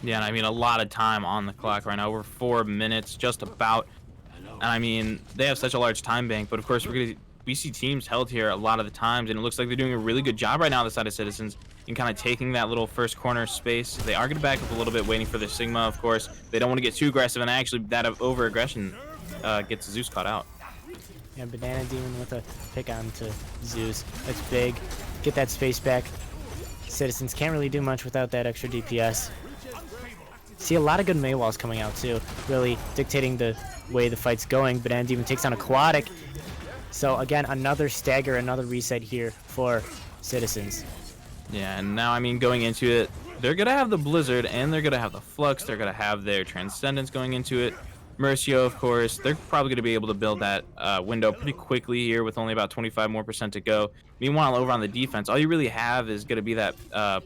Yeah, and I mean, a lot of time on the clock right now, over 4 minutes, just about. And I mean, they have such a large time bank, but of course, we see teams held here a lot of the times, and it looks like they're doing a really good job right now on the side of Citizens in kind of taking that little first corner space. They are going to back up a little bit, waiting for their Sigma, of course. They don't want to get too aggressive, and actually, that over-aggression gets Zeus caught out. Yeah, Banana Demon with a pick on to Zeus. That's big. Get that space back. Citizens can't really do much without that extra DPS. See a lot of good Mei walls coming out too, really dictating the way the fight's going. Banana Demon takes on Aquatic. So again, another stagger, another reset here for Citizens. Yeah, and now, I mean, going into it, they're going to have the Blizzard, and they're going to have the Flux. They're going to have their Transcendence going into it. Mercio, of course, they're probably going to be able to build that window pretty quickly here with only about 25% more to go. Meanwhile, over on the defense, all you really have is going to be that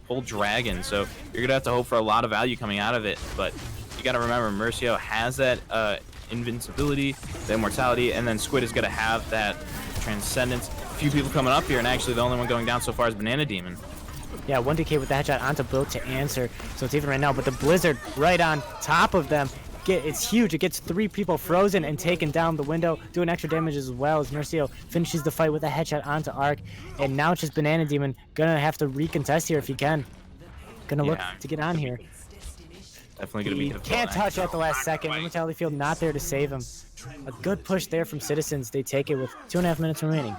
pull Dragon. So you're going to have to hope for a lot of value coming out of it. But you got to remember, Mercio has that invincibility, the immortality, and then Squid is going to have that Transcendence. A few people coming up here, and actually the only one going down so far is Banana Demon. Yeah, 1DK with the headshot onto Boat to answer. So it's even right now, but the Blizzard right on top of them. It's huge. It gets 3 people frozen and taken down the window, doing extra damage as well as Mercio finishes the fight with a headshot onto Arc. And now it's just Banana Demon gonna have to recontest here if he can. Gonna look to get on here. Definitely gonna be He can't touch at the last second. Immortality Field not there to save him. A good push there from Citizens. They take it with 2.5 minutes remaining.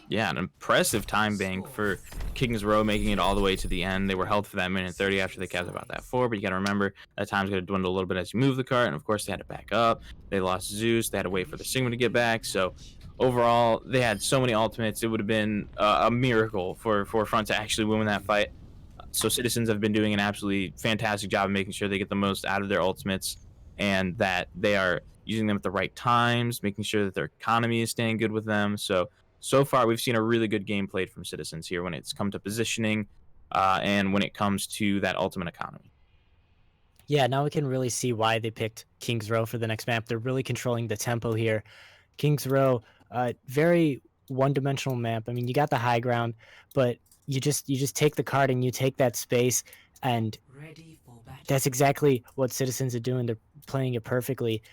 Yeah, an impressive time bank for King's Row, making it all the way to the end. They were held for that minute 30 after they capped about that 4, but you got to remember that time's going to dwindle a little bit as you move the cart, and of course they had to back up. They lost Zeus. They had to wait for the Sigma to get back, so overall, they had so many ultimates. It would have been a miracle for Forefront to actually win that fight. So Citizens have been doing an absolutely fantastic job of making sure they get the most out of their ultimates and that they are using them at the right times, making sure that their economy is staying good with them. So far, we've seen a really good game played from Citizens here when it's come to positioning and when it comes to that ultimate economy. Yeah, now we can really see why they picked Kings Row for the next map. They're really controlling the tempo here. Kings Row, very one-dimensional map. I mean, you got the high ground, but you just take the card and you take that space, and that's exactly what Citizens are doing. They're playing it perfectly.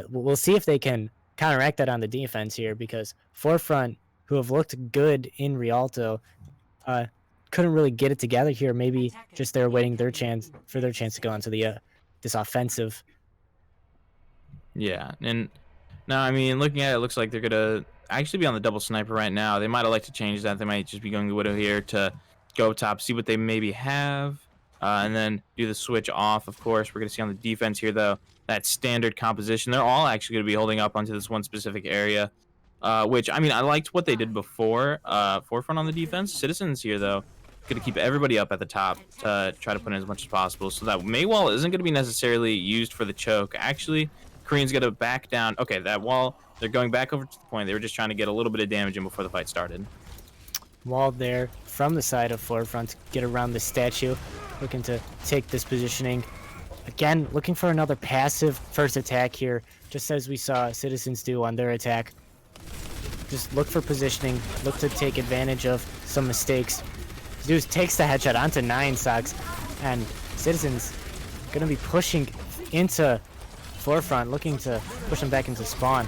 We'll see if they can counteract that on the defense here, because Forefront, who have looked good in Rialto, couldn't really get it together here. Maybe just they're waiting their chance to go onto the this offensive. Yeah, and now, I mean, looking at it, it looks like they're gonna actually be on the double sniper right now. They might have liked to change that. They might just be going to Widow here to go up top, see what they maybe have, and then do the switch off. Of course, we're gonna see on the defense here though that standard composition. They're all actually gonna be holding up onto this one specific area, which I mean, I liked what they did before. Forefront on the defense. Citizens here though, gonna keep everybody up at the top to try to put in as much as possible, so that Maywall isn't gonna be necessarily used for the choke. Actually, Korean's gonna back down. Okay, that wall, they're going back over to the point. They were just trying to get a little bit of damage in before the fight started. Wall there from the side of Forefront to get around the statue, looking to take this positioning. Again, looking for another passive first attack here, just as we saw Citizens do on their attack. Just look for positioning, look to take advantage of some mistakes. Zeus takes the headshot onto 9Sox, and Citizens gonna be pushing into Forefront, looking to push them back into spawn.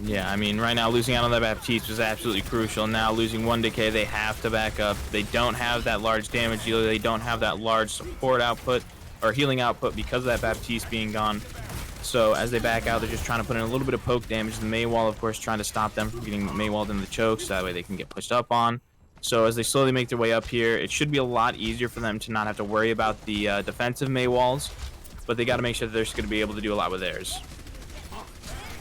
Yeah, I mean, right now losing out on that Baptiste was absolutely crucial. Now losing 1 decay, they have to back up. They don't have that large damage dealer. They don't have that large support output or healing output because of that Baptiste being gone. So as they back out, they're just trying to put in a little bit of poke damage. The Maywall, of course, trying to stop them from getting Maywalled in the chokes. So that way they can get pushed up on. So as they slowly make their way up here, it should be a lot easier for them to not have to worry about the defensive Maywalls. But they got to make sure that they're just going to be able to do a lot with theirs.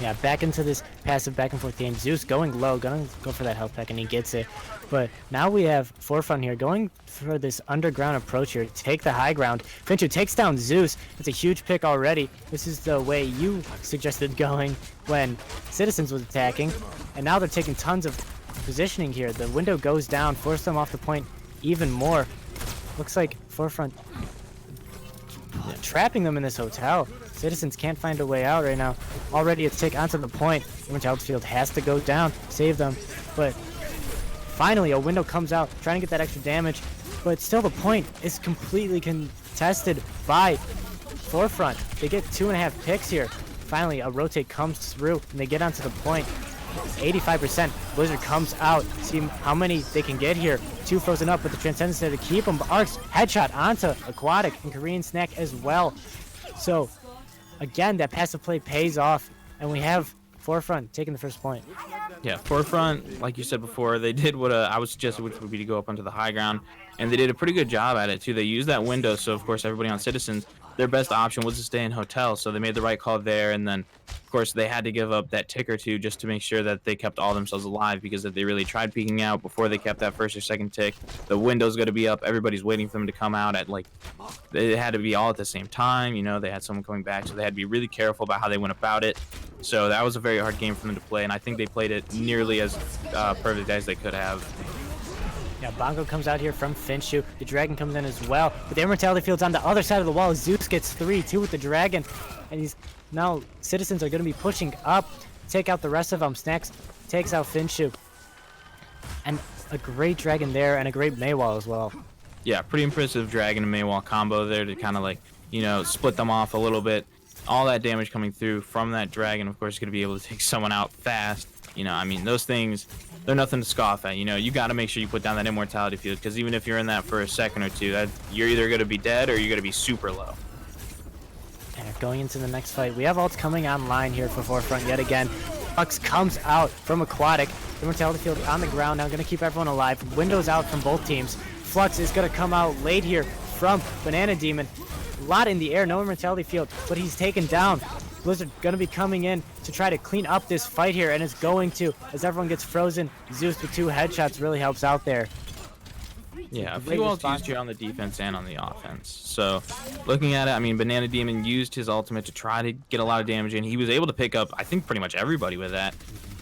Yeah, back into this passive back and forth game. Zeus going low, gonna go for that health pack, and he gets it. But now we have Forefront here going for this underground approach here. Take the high ground. Finchu takes down Zeus. It's a huge pick already. This is the way you suggested going when Citizens was attacking. And now they're taking tons of positioning here. The window goes down, force them off the point even more. Looks like Forefront trapping them in this hotel. Citizens can't find a way out right now. Already a tick onto the point. Immortality Field has to go down, save them. But finally, a window comes out, trying to get that extra damage. But still, the point is completely contested by Forefront. They get 2.5 picks here. Finally, a rotate comes through, and they get onto the point. 85%. Blizzard comes out. See how many they can get here. 2 frozen up, but the Transcendence there to keep them. Arcs headshot onto Aquatic and Korean Snack as well. So, again, that passive play pays off, and we have Forefront taking the first point. Yeah, Forefront, like you said before, they did what I would suggest, which would be to go up onto the high ground, and they did a pretty good job at it too. They used that window, so of course everybody on Citizens, their best option was to stay in hotel, so they made the right call there, and then of course they had to give up that tick or two just to make sure that they kept all themselves alive, because if they really tried peeking out before they kept that first or second tick, the window's going to be up, everybody's waiting for them to come out at, like, they had to be all at the same time, you know, they had someone coming back, so they had to be really careful about how they went about it. So that was a very hard game for them to play, and I think they played it nearly as perfect as they could have. Yeah, Bongo comes out here from Finchu. The Dragon comes in as well. But the Immortality Field's on the other side of the wall. Zeus gets 3-2 with the Dragon. And he's now Citizens are going to be pushing up. Take out the rest of them. Snacks takes out Finchu. And a great Dragon there and a great Maywall as well. Yeah, pretty impressive Dragon and Maywall combo there to kind of, like, you know, split them off a little bit. All that damage coming through from that Dragon, of course, is going to be able to take someone out fast. You know, I mean, those things, they're nothing to scoff at. You know, you got to make sure you put down that Immortality Field, because even if you're in that for a second or two, you're either going to be dead or you're going to be super low. And going into the next fight, we have ults coming online here for Forefront yet again. Flux comes out from Aquatic. Immortality Field on the ground now, going to keep everyone alive. Windows out from both teams. Flux is going to come out late here from Banana Demon. A lot in the air, no Immortality Field, but he's taken down. Blizzard gonna be coming in to try to clean up this fight here, and it's going to, as everyone gets frozen. Zeus with 2 headshots really helps out there. Yeah, a Great few ults response. used here on the defense and on the offense. So, looking at it, I mean, Banana Demon used his ultimate to try to get a lot of damage in. He was able to pick up, I think, pretty much everybody with that.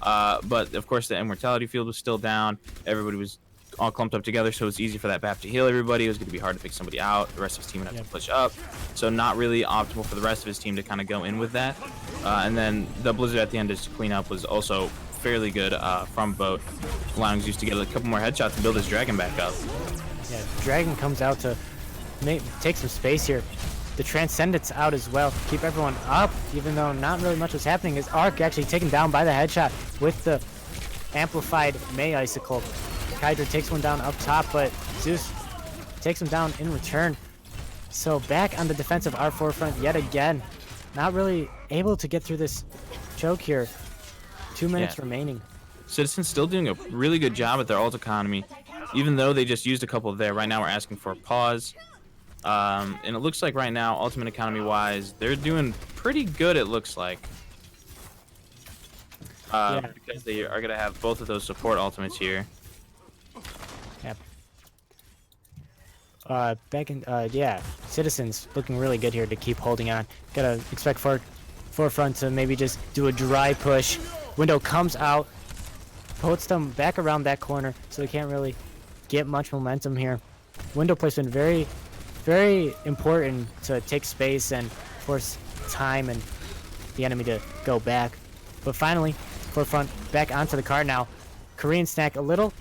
But, of course, the Immortality field was still down. Everybody was all clumped up together, so it was easy for that BAP to heal everybody. It was going to be hard to pick somebody out. The rest of his team would have to push up. So, not really optimal for the rest of his team to kind of go in with that. And then the Blizzard at the end just to clean up was also fairly good from Boat, allowing Zeus to get a couple more headshots and build his dragon back up. Yeah, Dragon comes out to take some space here. The Transcendence out as well. Keep everyone up, even though not really much was happening. Is Arc actually taken down by the headshot with the amplified May Icicle. Hydra takes one down up top, but Zeus takes him down in return. So back on the defensive R4 front yet again. Not really able to get through this choke here. 2 minutes remaining. Citizens still doing a really good job at their ult economy, even though they just used a couple there. Right now we're asking for a pause. And it looks like right now, ultimate economy wise, they're doing pretty good, it looks like. Because they are going to have both of those support ultimates here. Yep. Citizens looking really good here to keep holding on. Gotta expect forefront to maybe just do a dry push. Window comes out, puts them back around that corner, so they can't really get much momentum here. Window placement very, very important to take space and force time and the enemy to go back. But finally, forefront back onto the card now. Korean Snack a little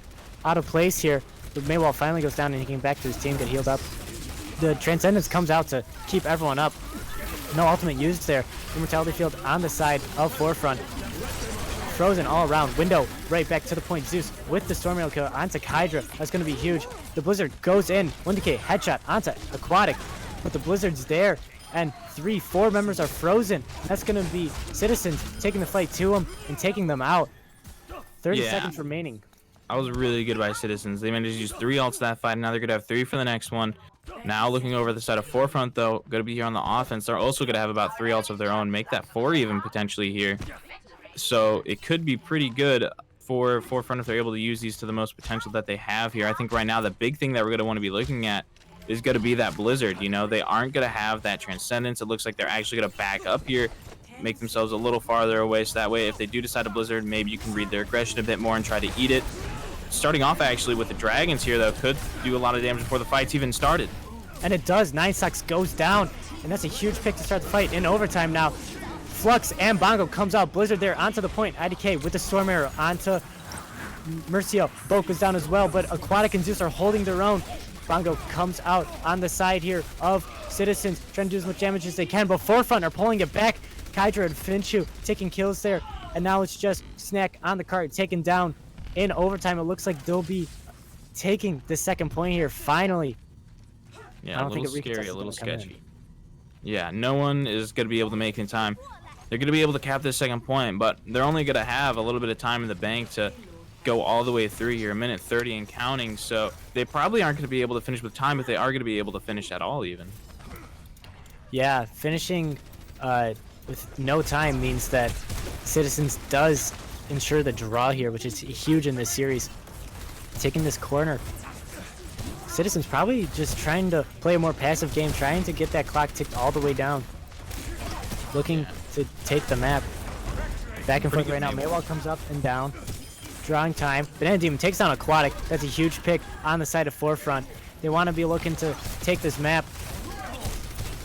out of place here, but Maywall finally goes down and he can get back to his team, get healed up. The Transcendence comes out to keep everyone up. No ultimate used there. Immortality field on the side of forefront. Frozen all around. Window right back to the point. Zeus with the Storm Rail kill onto Hydra. That's going to be huge. The Blizzard goes in. 1DK headshot onto Aquatic. But the Blizzard's there. And 3-4 members are frozen. That's going to be Citizens taking the fight to them and taking them out. 30 seconds remaining. That was really good by Citizens. They managed to use 3 ults that fight. Now they're going to have 3 for the next one. Now looking over the side of forefront, though, going to be here on the offense. They're also going to have about 3 ults of their own. Make that 4 even potentially here. So it could be pretty good for forefront if they're able to use these to the most potential that they have here. I think right now the big thing that we're going to want to be looking at is going to be that Blizzard. You know, they aren't going to have that Transcendence. It looks like they're actually going to back up here, make themselves a little farther away, so that way if they do decide to Blizzard, maybe you can read their aggression a bit more and try to eat it. Starting off actually with the Dragons here, though, could do a lot of damage before the fight's even started. And it does. 9Sox goes down, and that's a huge pick to start the fight in overtime now. Flux and Bongo comes out. Blizzard there onto the point. IDK with the Storm Arrow onto Mercio. Boat goes down as well, but Aquatic and Zeus are holding their own. Bongo comes out on the side here of Citizens, trying to do as much damage as they can, but forefront are pulling it back. Kydra and Finchu taking kills there, and now it's just Snack on the card, taken down in overtime. It looks like they'll be taking the second point here, finally. Yeah, a little scary, a little sketchy. Yeah, no one is going to be able to make it in time. They're going to be able to cap this second point, but they're only going to have a little bit of time in the bank to go all the way through here, 1:30 and counting. So they probably aren't going to be able to finish with time if they are going to be able to finish at all even. Yeah, finishing with no time means that Citizens does ensure the draw here, which is huge in this series. Taking this corner. Citizens probably just trying to play a more passive game, trying to get that clock ticked all the way down. Looking to take the map. Back and forth right now. Maywall comes up and down. Drawing time. Banana Demon takes down Aquatic. That's a huge pick on the side of forefront. They want to be looking to take this map.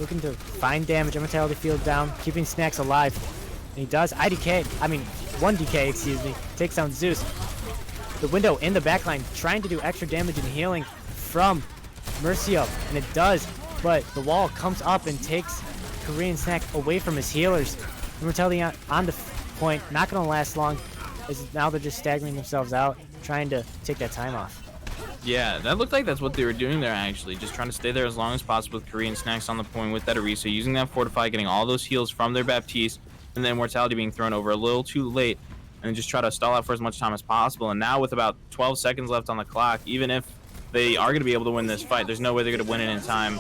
Looking to find damage. Immortality field down. Keeping Snacks alive. And he does. 1DK, excuse me. Takes down Zeus. The Window in the backline trying to do extra damage and healing from Mercio. And it does. But the wall comes up and takes Korean Snack away from his healers. Immortality on the point. Not going to last long. As now they're just staggering themselves out. Trying to take that time off. Yeah, that looked like that's what they were doing there, actually. Just trying to stay there as long as possible with Korean Snacks on the point with that Orisa, using that Fortify, getting all those heals from their Baptiste, and then Mortality being thrown over a little too late, and then just try to stall out for as much time as possible. And now with about 12 seconds left on the clock, even if they are going to be able to win this fight, there's no way they're going to win it in time,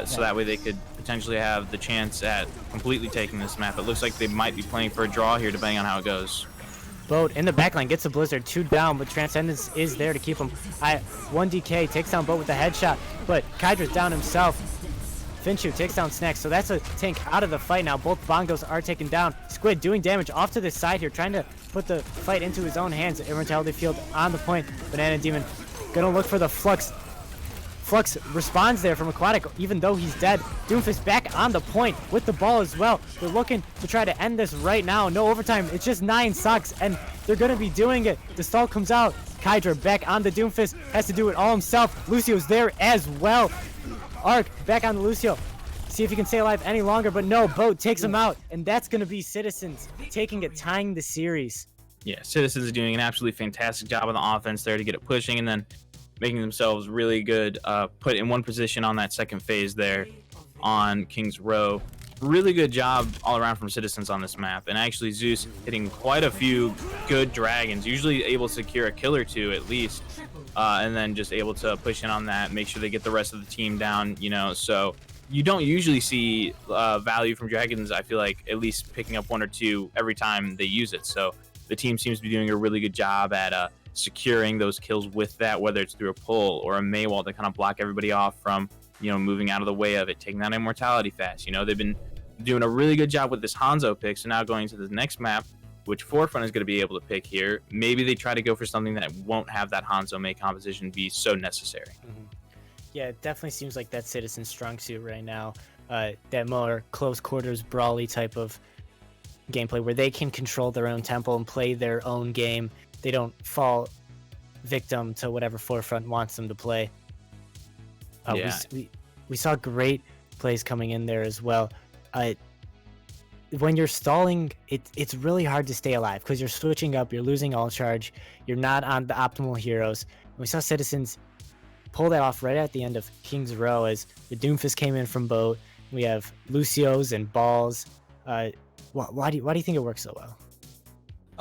so that way they could potentially have the chance at completely taking this map. It looks like they might be playing for a draw here, depending on how it goes. Boat in the backline gets a Blizzard, 2 down, but Transcendence is there to keep him. 1DK takes down Boat with a headshot, but Kydra's down himself. Finchu takes down Snacks, so that's a tank out of the fight now. Both Bongos are taken down. Squid doing damage off to the side here, trying to put the fight into his own hands. Immortality Field on the point. Banana Demon gonna look for the Flux. Flux responds there from Aquatic, even though he's dead. Doomfist back on the point with the ball as well. They're looking to try to end this right now. No overtime. It's just 9 sucks, and they're going to be doing it. The stall comes out. Kydra back on the Doomfist. Has to do it all himself. Lucio's there as well. Arc back on the Lucio. See if he can stay alive any longer, but no. Boat takes him out, and that's going to be Citizens taking it, tying the series. Yeah, Citizens are doing an absolutely fantastic job on the offense there to get it pushing, and then making themselves really good, put in one position on that second phase there on King's Row. Really good job all around from Citizens on this map, and actually Zeus hitting quite a few good dragons, usually able to secure a kill or two at least, and then just able to push in on that, make sure they get the rest of the team down, you know. So you don't usually see value from dragons, I feel like, at least picking up 1 or 2 every time they use it. So the team seems to be doing a really good job at securing those kills with that, whether it's through a pull or a Maywall to kind of block everybody off from, you know, moving out of the way of it, taking that immortality fast. You know, they've been doing a really good job with this Hanzo pick. So now going to the next map, which Forefront is going to be able to pick here, maybe they try to go for something that won't have that Hanzo May composition be so necessary. Yeah, it definitely seems like that Citizen strong suit right now. That more close quarters brawly type of gameplay where they can control their own tempo and play their own game. They don't fall victim to whatever Forefront wants them to play. Yeah. We saw great plays coming in there as well. When you're stalling, it's really hard to stay alive because you're switching up, you're losing all charge, you're not on the optimal heroes. And we saw Citizens pull that off right at the end of King's Row as the Doomfist came in from Boat. We have Lucio's and Balls. Why do you think it works so well?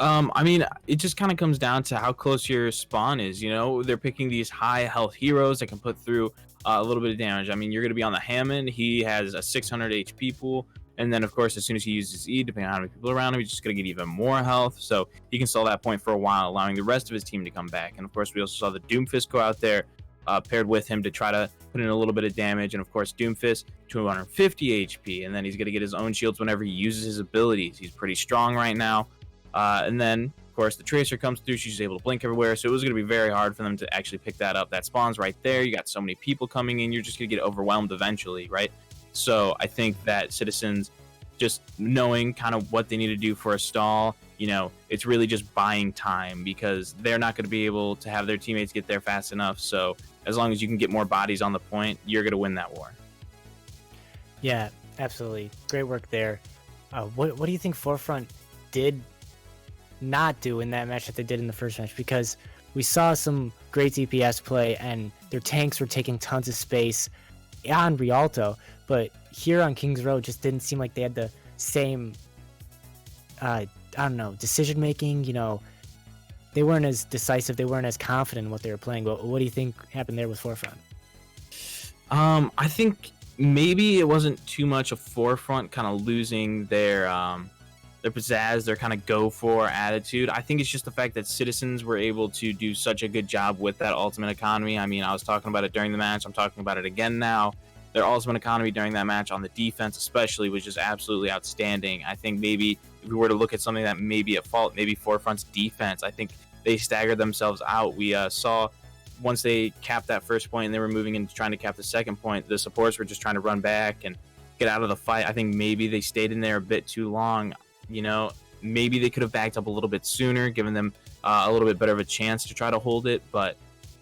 I mean, it just kind of comes down to how close your spawn is. You know, they're picking these high health heroes that can put through a little bit of damage. I mean, you're going to be on the Hammond. He has a 600 HP pool. And then, of course, as soon as he uses E, depending on how many people around him, he's just going to get even more health. So he can stall that point for a while, allowing the rest of his team to come back. And, of course, we also saw the Doomfist go out there, paired with him to try to put in a little bit of damage. And, of course, Doomfist, 250 HP. And then he's going to get his own shields whenever he uses his abilities. He's pretty strong right now. And then, of course, the Tracer comes through. She's able to blink everywhere. So it was going to be very hard for them to actually pick that up. That spawns right there. You got so many people coming in. You're just going to get overwhelmed eventually, right? So I think that Citizens, just knowing kind of what they need to do for a stall, you know, it's really just buying time because they're not going to be able to have their teammates get there fast enough. So as long as you can get more bodies on the point, you're going to win that war. Yeah, absolutely. Great work there. What do you think Forefront did not do in that match that they did in the first match? Because we saw some great DPS play and their tanks were taking tons of space on Rialto, but here on King's Row just didn't seem like they had the same decision making. You know, they weren't as decisive, they weren't as confident in what they were playing. But what do you think happened there with Forefront? I think maybe it wasn't too much of Forefront kind of losing their pizzazz, their kind of go for attitude. I think it's just the fact that Citizens were able to do such a good job with that ultimate economy. I mean, I was talking about it during the match. I'm talking about it again now. Their ultimate economy during that match on the defense especially was just absolutely outstanding. I think maybe if we were to look at something that may be at fault, maybe Forefront's defense, I think they staggered themselves out. We saw once they capped that first point and they were moving into trying to cap the second point, the supports were just trying to run back and get out of the fight. I think maybe they stayed in there a bit too long. You know, maybe they could have backed up a little bit sooner, giving them a little bit better of a chance to try to hold it. But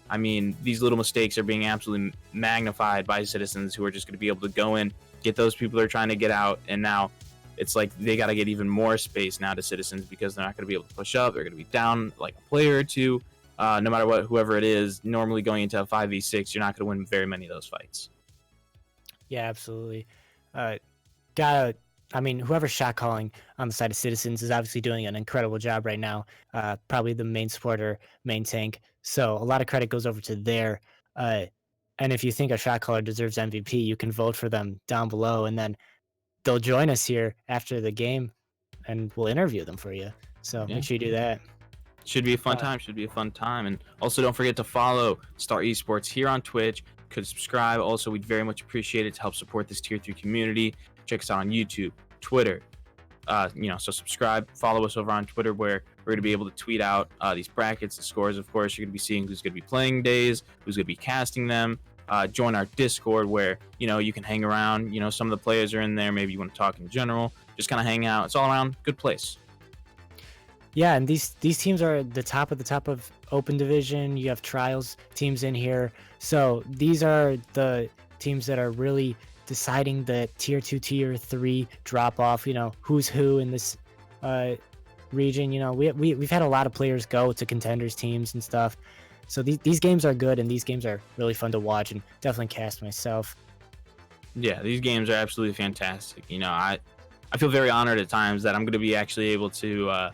I mean, these little mistakes are being absolutely magnified by Citizens, who are just going to be able to go in, get those people they're trying to get out. And now it's like they got to get even more space now to Citizens because they're not going to be able to push up. They're going to be down like a player or two. No matter what, whoever it is, normally going into a 5v6, you're not going to win very many of those fights. Yeah, absolutely. Whoever's shot calling on the side of Citizens is obviously doing an incredible job right now. Probably the main supporter, main tank. So a lot of credit goes over to there. And if you think a shot caller deserves MVP, you can vote for them down below, and then they'll join us here after the game, and we'll interview them for you. So Yeah. make sure you do that. Should be a fun Uh, time. Should be a fun time. And also, don't forget to follow Star Esports here on Twitch. Could subscribe. Also, we'd very much appreciate it to help support this tier 3 community. Check us out on YouTube, Twitter. So subscribe, follow us over on Twitter, where we're going to be able to tweet out these brackets, the scores. Of course, you're going to be seeing who's going to be playing days, who's going to be casting them. Join our Discord, where you can hang around. Some of the players are in there. Maybe you want to talk in general. Just kind of hang out. It's all around good place. Yeah, and these teams are the top of Open Division. You have Trials teams in here. So these are the teams that are really deciding the tier 2, tier 3 drop off, who's who in this region. We've had a lot of players go to contenders teams and stuff. So these games are good, and these games are really fun to watch, and definitely cast myself. Yeah, these games are absolutely fantastic. I feel very honored at times that I'm going to be actually able to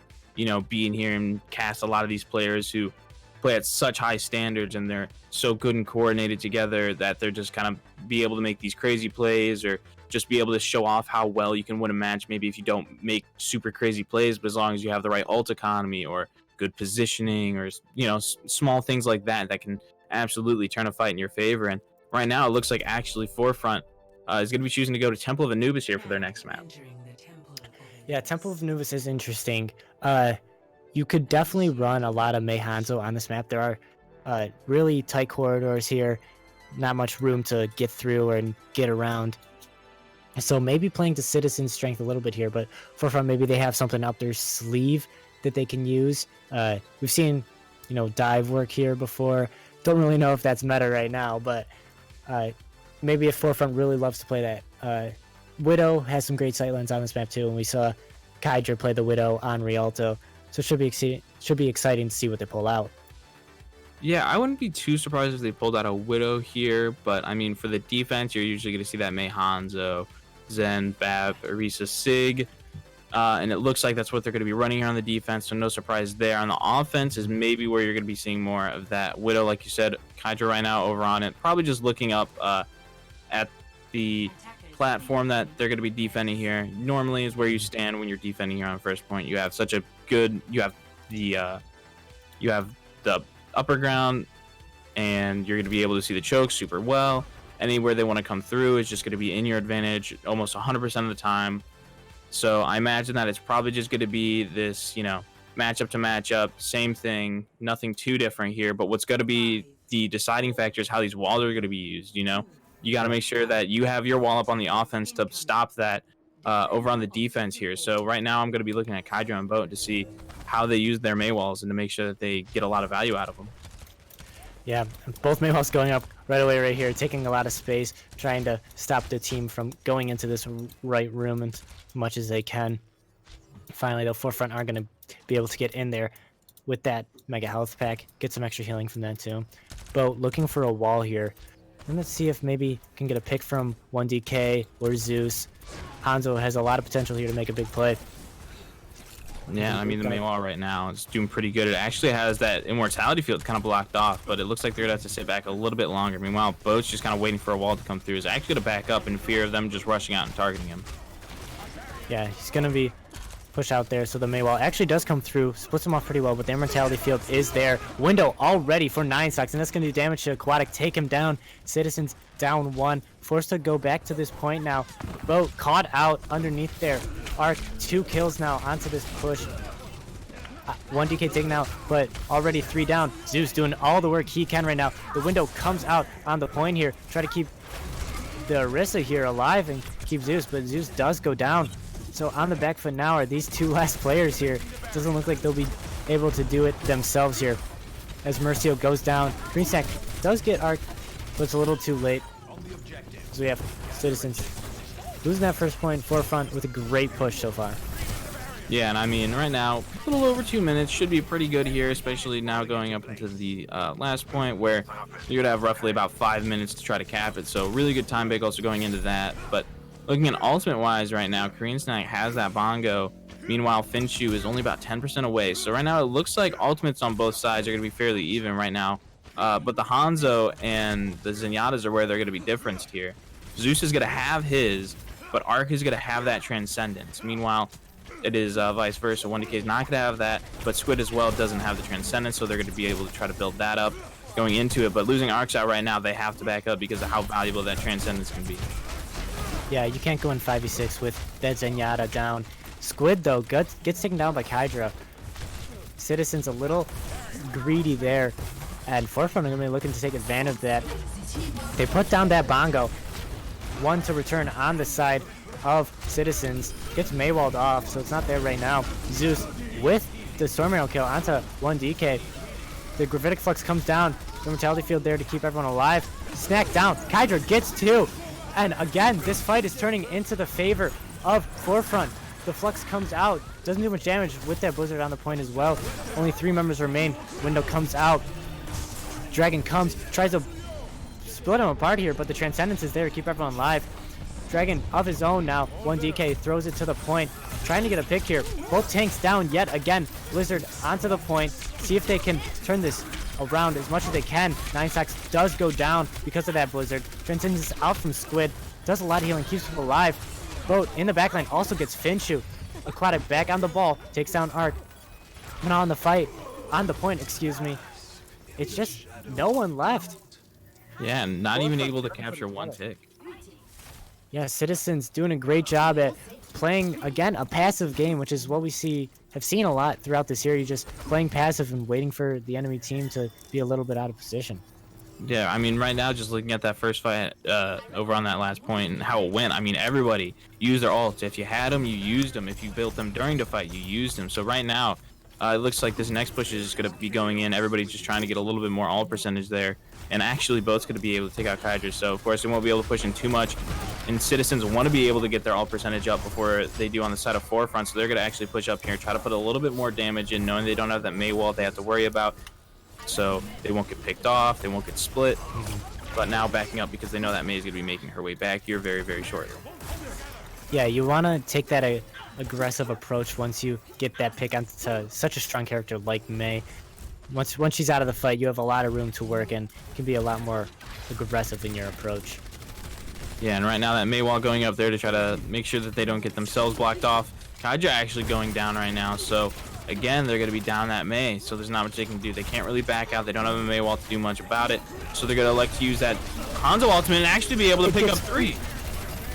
be in here and cast a lot of these players who play at such high standards, and they're so good and coordinated together that they're just kind of be able to make these crazy plays, or just be able to show off how well you can win a match. Maybe if you don't make super crazy plays, but as long as you have the right ult economy or good positioning, or small things like that can absolutely turn a fight in your favor. And right now it looks like actually Forefront is going to be choosing to go to Temple of Anubis here for their next map. Yeah, Temple of Anubis is interesting. You could definitely run a lot of Mei Hanzo on this map. There are really tight corridors here, not much room to get through and get around. So maybe playing to Citizen's strength a little bit here, but Forefront, maybe they have something up their sleeve that they can use. We've seen, dive work here before. Don't really know if that's meta right now, but maybe if Forefront really loves to play that. Widow has some great sightlines on this map too, and we saw Kydra play the Widow on Rialto. So it should be exciting to see what they pull out. Yeah, I wouldn't be too surprised if they pulled out a Widow here, but I mean, for the defense, you're usually going to see that Mei Hanzo, Zen, Bab, Orisa, Sig, and it looks like that's what they're going to be running here on the defense, so no surprise there. On the offense is maybe where you're going to be seeing more of that Widow, like you said, Kydra right now over on it, probably just looking up at the platform that they're going to be defending here. Normally is where you stand when you're defending here on first point. You have such a good, you have the upper ground, and you're going to be able to see the choke super well. Anywhere they want to come through is just going to be in your advantage almost 100% of the time. So I imagine that it's probably just going to be this, matchup to matchup, same thing, nothing too different here. But what's going to be the deciding factor is how these walls are going to be used. You got to make sure that you have your wall up on the offense to stop that over on the defense here. So right now I'm going to be looking at Kydra and Boat to see how they use their Mei walls and to make sure that they get a lot of value out of them. Yeah, both Mei walls going up right away right here, taking a lot of space, trying to stop the team from going into this right room as much as they can. Finally, the Forefront are going to be able to get in there with that Mega Health Pack, get some extra healing from that too. Boat looking for a wall here. And let's see if maybe can get a pick from 1DK or Zeus. Hanzo has a lot of potential here to make a big play. Yeah, I mean, the Mei wall right now is doing pretty good. It actually has that immortality field kind of blocked off, but it looks like they're going to have to sit back a little bit longer. Meanwhile, Boat's just kind of waiting for a wall to come through. He's actually going to back up in fear of them just rushing out and targeting him. Yeah, he's going to be pushed out there, so the Mei wall actually does come through, splits him off pretty well, but the immortality field is there. Window all ready for 9 stocks, and that's going to do damage to Aquatic, take him down. Citizens down 1, forced to go back to this point now. Boat caught out underneath there. Arc 2 kills now onto this push. 1DK taken out, but already 3 down. Zeus doing all the work he can right now. The Window comes out on the point here, try to keep the Orisa here alive and keep Zeus, but Zeus does go down. So on the back foot now are these 2 last players here. Doesn't look like they'll be able to do it themselves here. As Mercio goes down, Green Stack does get Arc, but it's a little too late. So we have Citizens losing that first point. Forefront with a great push so far. Yeah, and I mean, right now, a little over 2 minutes should be pretty good here, especially now going up into the last point where you're going to have roughly about 5 minutes to try to cap it. So really good time bake also going into that. But looking at ultimate-wise right now, Korean Snack has that Bongo. Meanwhile, Finshu is only about 10% away. So right now it looks like ultimates on both sides are going to be fairly even right now. But the Hanzo and the Zenyatas are where they're going to be differenced here. Zeus is going to have his, but Arc is going to have that Transcendence. Meanwhile, it is vice versa. 1DK is not going to have that, but Squid as well doesn't have the Transcendence, so they're going to be able to try to build that up going into it. But losing Arcs out right now, they have to back up because of how valuable that Transcendence can be. Yeah, you can't go in 5v6 with that Zenyatta down. Squid, though, gets taken down by Kydra. Citizen's a little greedy there, and Forefront are going to be looking to take advantage of that. They put down that Bongo. One to return on the side of Citizens. Gets Maywalled off, so it's not there right now. Zeus with the Storm Arrow kill onto 1DK. The Gravitic Flux comes down. The Mortality Field there to keep everyone alive. Snack down. Kydra gets 2. And again, this fight is turning into the favor of Forefront. The Flux comes out. Doesn't do much damage with that Blizzard on the point as well. Only 3 members remain. Window comes out. Dragon comes. Tries to split him apart here, but the Transcendence is there to keep everyone alive. Dragon of his own now. 1DK throws it to the point. Trying to get a pick here. Both tanks down yet again. Blizzard onto the point. See if they can turn this around as much as they can. 9Socks does go down because of that Blizzard. Transcendence out from Squid. Does a lot of healing. Keeps people alive. Boat in the backline also gets Finshu. Aquatic back on the ball. Takes down Arc. And on the fight. On the point, excuse me. It's just no one left. Yeah, and not even able to capture one tick. Yeah, Citizens doing a great job at playing, again, a passive game, which is what we have seen a lot throughout the series, just playing passive and waiting for the enemy team to be a little bit out of position. Yeah, I mean, right now, just looking at that first fight over on that last point and how it went, I mean, everybody used their ults. If you had them, you used them. If you built them during the fight, you used them. So right now, it looks like this next push is just going to be going in. Everybody's just trying to get a little bit more ult percentage there. And actually, both's going to be able to take out Kydra. So, of course, they won't be able to push in too much. And Citizens want to be able to get their ult percentage up before they do on the side of Forefront. So they're going to actually push up here, try to put a little bit more damage in, knowing they don't have that Mei wall they have to worry about. So they won't get picked off. They won't get split. But now backing up because they know that Mei is going to be making her way back here very, very shortly. Yeah, you want to take that aggressive approach once you get that pick onto such a strong character like Mei. Once she's out of the fight, you have a lot of room to work and can be a lot more aggressive in your approach. Yeah, and right now that Mei wall going up there to try to make sure that they don't get themselves blocked off. Kydra actually going down right now, so again, they're going to be down that Mei, so there's not much they can do. They can't really back out. They don't have a Mei wall to do much about it, so they're going to elect to use that Hanzo ultimate and actually be able to pick up 3.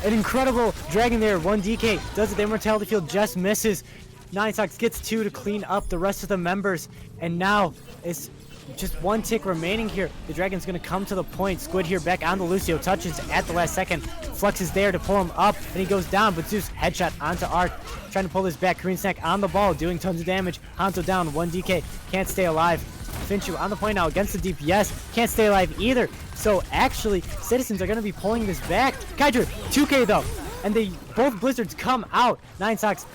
An incredible Dragon there. 1DK does it. The Immortality Field just misses. 9Socks gets 2 to clean up the rest of the members. And now it's just 1 tick remaining here. The Dragon's going to come to the point. Squid here back on the Lucio. Touches at the last second. Flux is there to pull him up. And he goes down. But Zeus headshot onto Arc. Trying to pull this back. Korean Snack on the ball. Doing tons of damage. Hanzo down. 1DK can't stay alive. Finshu on the point now against the DPS. Can't stay alive either. So actually, Citizens are going to be pulling this back. Kydra, 2K though. And both Blizzards come out. 9Socks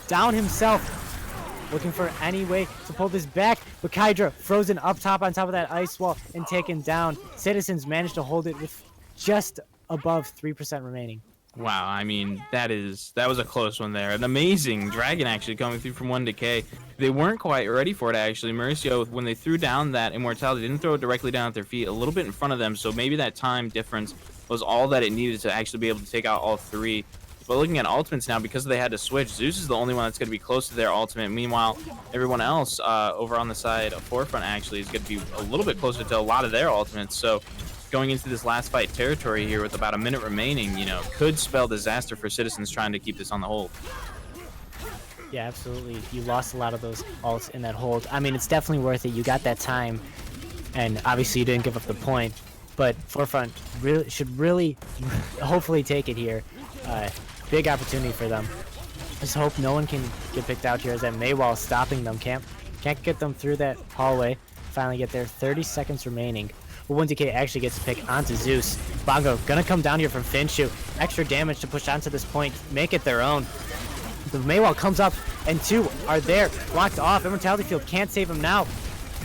down himself. Looking for any way to pull this back. But Kydra frozen up top on top of that ice wall and taken down. Citizens managed to hold it with just above 3% remaining. Wow, I mean, that was a close one there. An amazing Dragon actually coming through from 1DK. They weren't quite ready for it, actually. Mauricio, when they threw down that Immortality, they didn't throw it directly down at their feet, a little bit in front of them, so maybe that time difference was all that it needed to actually be able to take out all 3. But looking at ultimates now, because they had to switch, Zeus is the only one that's going to be close to their ultimate. Meanwhile, everyone else over on the side of Forefront actually is going to be a little bit closer to a lot of their ultimates. So going into this last fight territory here with about a minute remaining, could spell disaster for Citizens trying to keep this on the hold. Yeah, absolutely. You lost a lot of those ults in that hold. I mean, it's definitely worth it. You got that time, and obviously you didn't give up the point. But Forefront should hopefully take it here. Big opportunity for them. Just hope no one can get picked out here as that Mei wall is stopping them. Can't get them through that hallway. Finally get there. 30 seconds remaining. Well, 1DK actually gets a pick onto Zeus. Bongo gonna come down here from Finshu. Extra damage to push onto this point. Make it their own. The Mei wall comes up and 2 are there. Blocked off. Immortality Field can't save him now.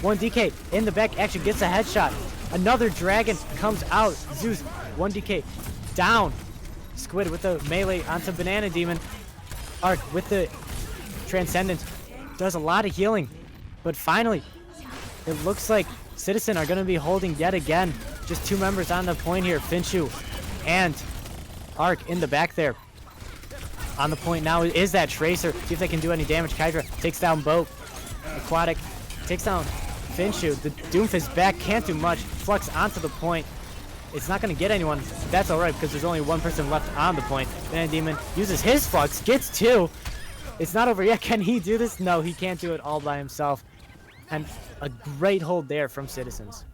1DK in the back actually gets a headshot. Another Dragon comes out. Zeus, 1DK down. Squid with the melee onto Banana Demon. Arc with the Transcendent. Does a lot of healing. But finally, it looks like Citizen are going to be holding yet again. Just 2 members on the point here. Finchu and Arc in the back there. On the point now is that Tracer. See if they can do any damage. Kydra takes down Boat. Aquatic takes down Finchu. The Doomfist back can't do much. Flux onto the point. It's not going to get anyone. That's alright because there's only 1 person left on the point. Banana Demon uses his Flux. Gets 2. It's not over yet. Can he do this? No, he can't do it all by himself. And a great hold there from Citizens.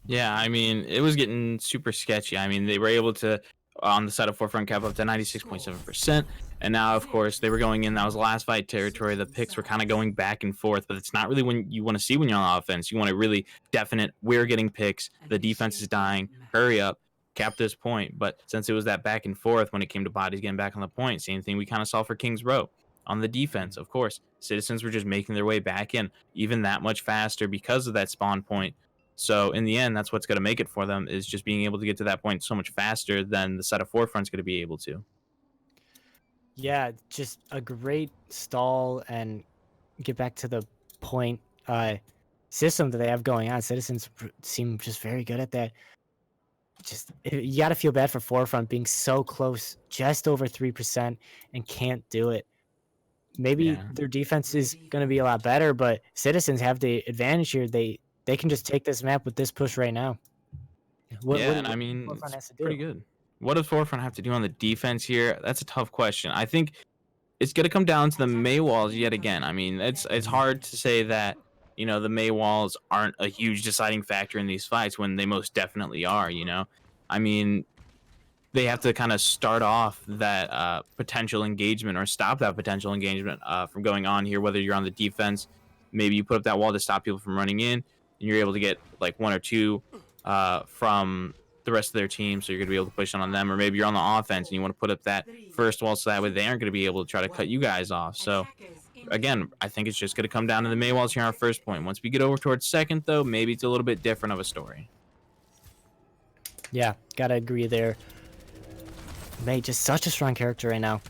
Yeah, I mean, it was getting super sketchy. I mean, they were able to, on the side of Forefront, cap up to 96.7%. And now, of course, they were going in. That was last fight territory. The picks were kind of going back and forth, but it's not really when you want to see when you're on offense. You want a really definite, we're getting picks. The defense is dying. Hurry up. Cap this point. But since it was that back and forth when it came to bodies getting back on the point, same thing we kind of saw for Kings Row. On the defense, of course, Citizens were just making their way back in even that much faster because of that spawn point. So in the end, that's what's going to make it for them, is just being able to get to that point so much faster than the set of Forefront's going to be able to. Yeah, just a great stall and get back to the point system that they have going on. Citizens seem just very good at that. Just you got to feel bad for Forefront being so close, just over 3%, and can't do it. Maybe their defense is going to be a lot better, but Citizens have the advantage here. They can just take this map with this push right now. I mean, Forefront has to pretty good. What does Forefront have to do on the defense here? That's a tough question. I think it's going to come down to the Maywalls yet again. I mean, it's hard to say that, you know, the Maywalls aren't a huge deciding factor in these fights when they most definitely are, you know? I mean, they have to kind of start off that potential engagement or stop that potential engagement from going on here, whether you're on the defense. Maybe you put up that wall to stop people from running in, and you're able to get like 1 or 2 from the rest of their team, so you're going to be able to push on them. Or maybe you're on the offense and you want to put up that first wall so that way they aren't going to be able to try to cut you guys off. So again, I think it's just going to come down to the Maywalls here on our first point. Once we get over towards second, though, maybe it's a little bit different of a story. Yeah, gotta agree there. May, just such a strong character right now.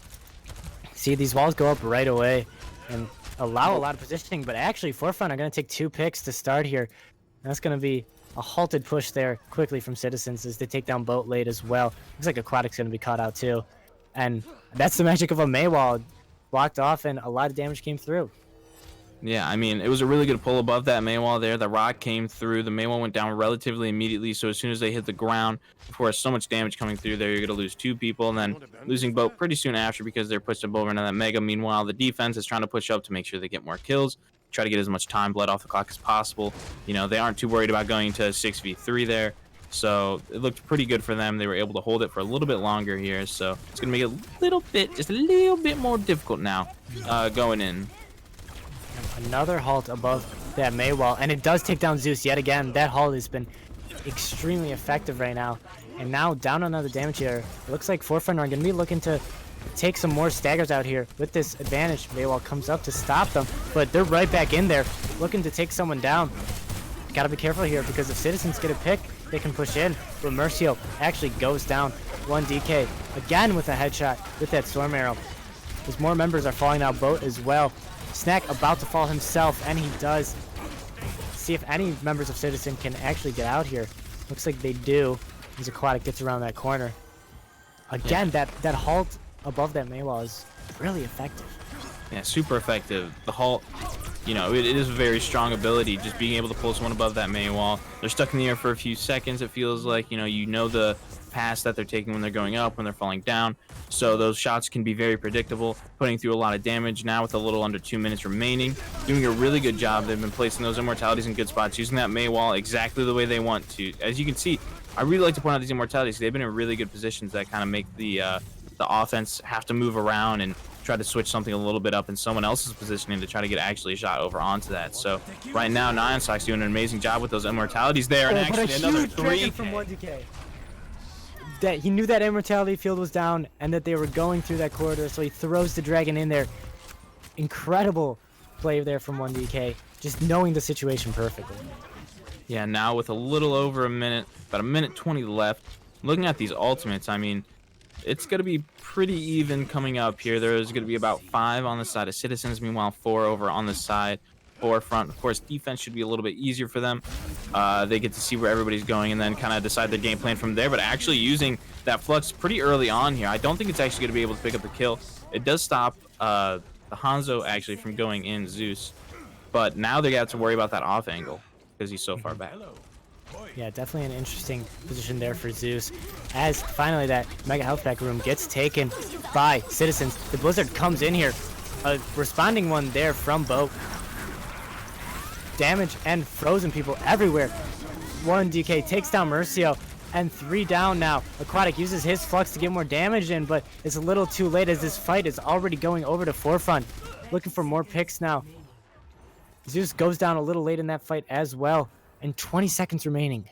See, these walls go up right away and allow a lot of positioning, but actually Forefront are going to take 2 picks to start here. That's going to be a halted push there quickly from Citizens as they take down Boat late as well. Looks like Aquatic's going to be caught out too. And that's the magic of a Maywall. Blocked off and a lot of damage came through. Yeah, I mean, it was a really good pull above that Maywall there. The rock came through. The Maywall went down relatively immediately, so as soon as they hit the ground, before so much damage coming through there, you're going to lose 2 people, and then losing Boat pretty soon after because they're pushed up over into that Mega. Meanwhile, the defense is trying to push up to make sure they get more kills, try to get as much time blood off the clock as possible. You know, they aren't too worried about going to 6v3 there, so it looked pretty good for them. They were able to hold it for a little bit longer here, so it's going to make it just a little bit more difficult now going in. Another halt above that Maywall, and it does take down Zeus yet again. That halt has been extremely effective right now, and now down another damage here. It looks like Forefront are going to be looking to take some more staggers out here with this advantage. Maywall comes up to stop them, but they're right back in there looking to take someone down. Gotta be careful here because if Citizens get a pick, they can push in, but Mercio actually goes down. 1 DK again with a headshot with that Storm Arrow. As more members are falling out Boat as well. Snack about to fall himself, and he does. See if any members of Citizen can actually get out here. Looks like they do, as Aquatic gets around that corner. Again, that halt above that Maywall is really effective. Yeah, super effective. The halt, you know, it is a very strong ability, just being able to pull someone above that Maywall. They're stuck in the air for a few seconds, it feels like. You know the pass that they're taking when they're going up, when they're falling down. So those shots can be very predictable, putting through a lot of damage now with a little under 2 minutes remaining. Doing a really good job. They've been placing those immortalities in good spots, using that Maywall exactly the way they want to. As you can see, I really like to point out these immortalities. They've been in really good positions that kind of make the offense have to move around and try to switch something a little bit up in someone else's positioning to try to get actually a shot over onto that. So right now, Nionsock's doing an amazing job with those immortalities there, and actually another 3 from 1DK. That he knew that immortality field was down and that they were going through that corridor, so he throws the dragon in there. Incredible play there from 1DK, just knowing the situation perfectly. Yeah, now with a little over a minute, about a minute 20 left, looking at these ultimates, I mean, it's going to be pretty even coming up here. There's going to be about 5 on the side of Citizens, meanwhile 4 over on the side Forefront. Of course, defense should be a little bit easier for them. They get to see where everybody's going and then kind of decide their game plan from there. But actually using that Flux pretty early on here, I don't think it's actually going to be able to pick up the kill. It does stop the Hanzo actually from going in Zeus. But now they got to worry about that off angle because he's so far back. Yeah, definitely an interesting position there for Zeus. As finally that Mega Health Pack room gets taken by Citizens. The Blizzard comes in here. A responding one there from Bo. Damage and frozen people everywhere. 1DK takes down Mercio, and 3 down now. Aquatic uses his Flux to get more damage in, but it's a little too late as this fight is already going over to Forefront. Looking for more picks now. Zeus goes down a little late in that fight as well, and 20 seconds remaining.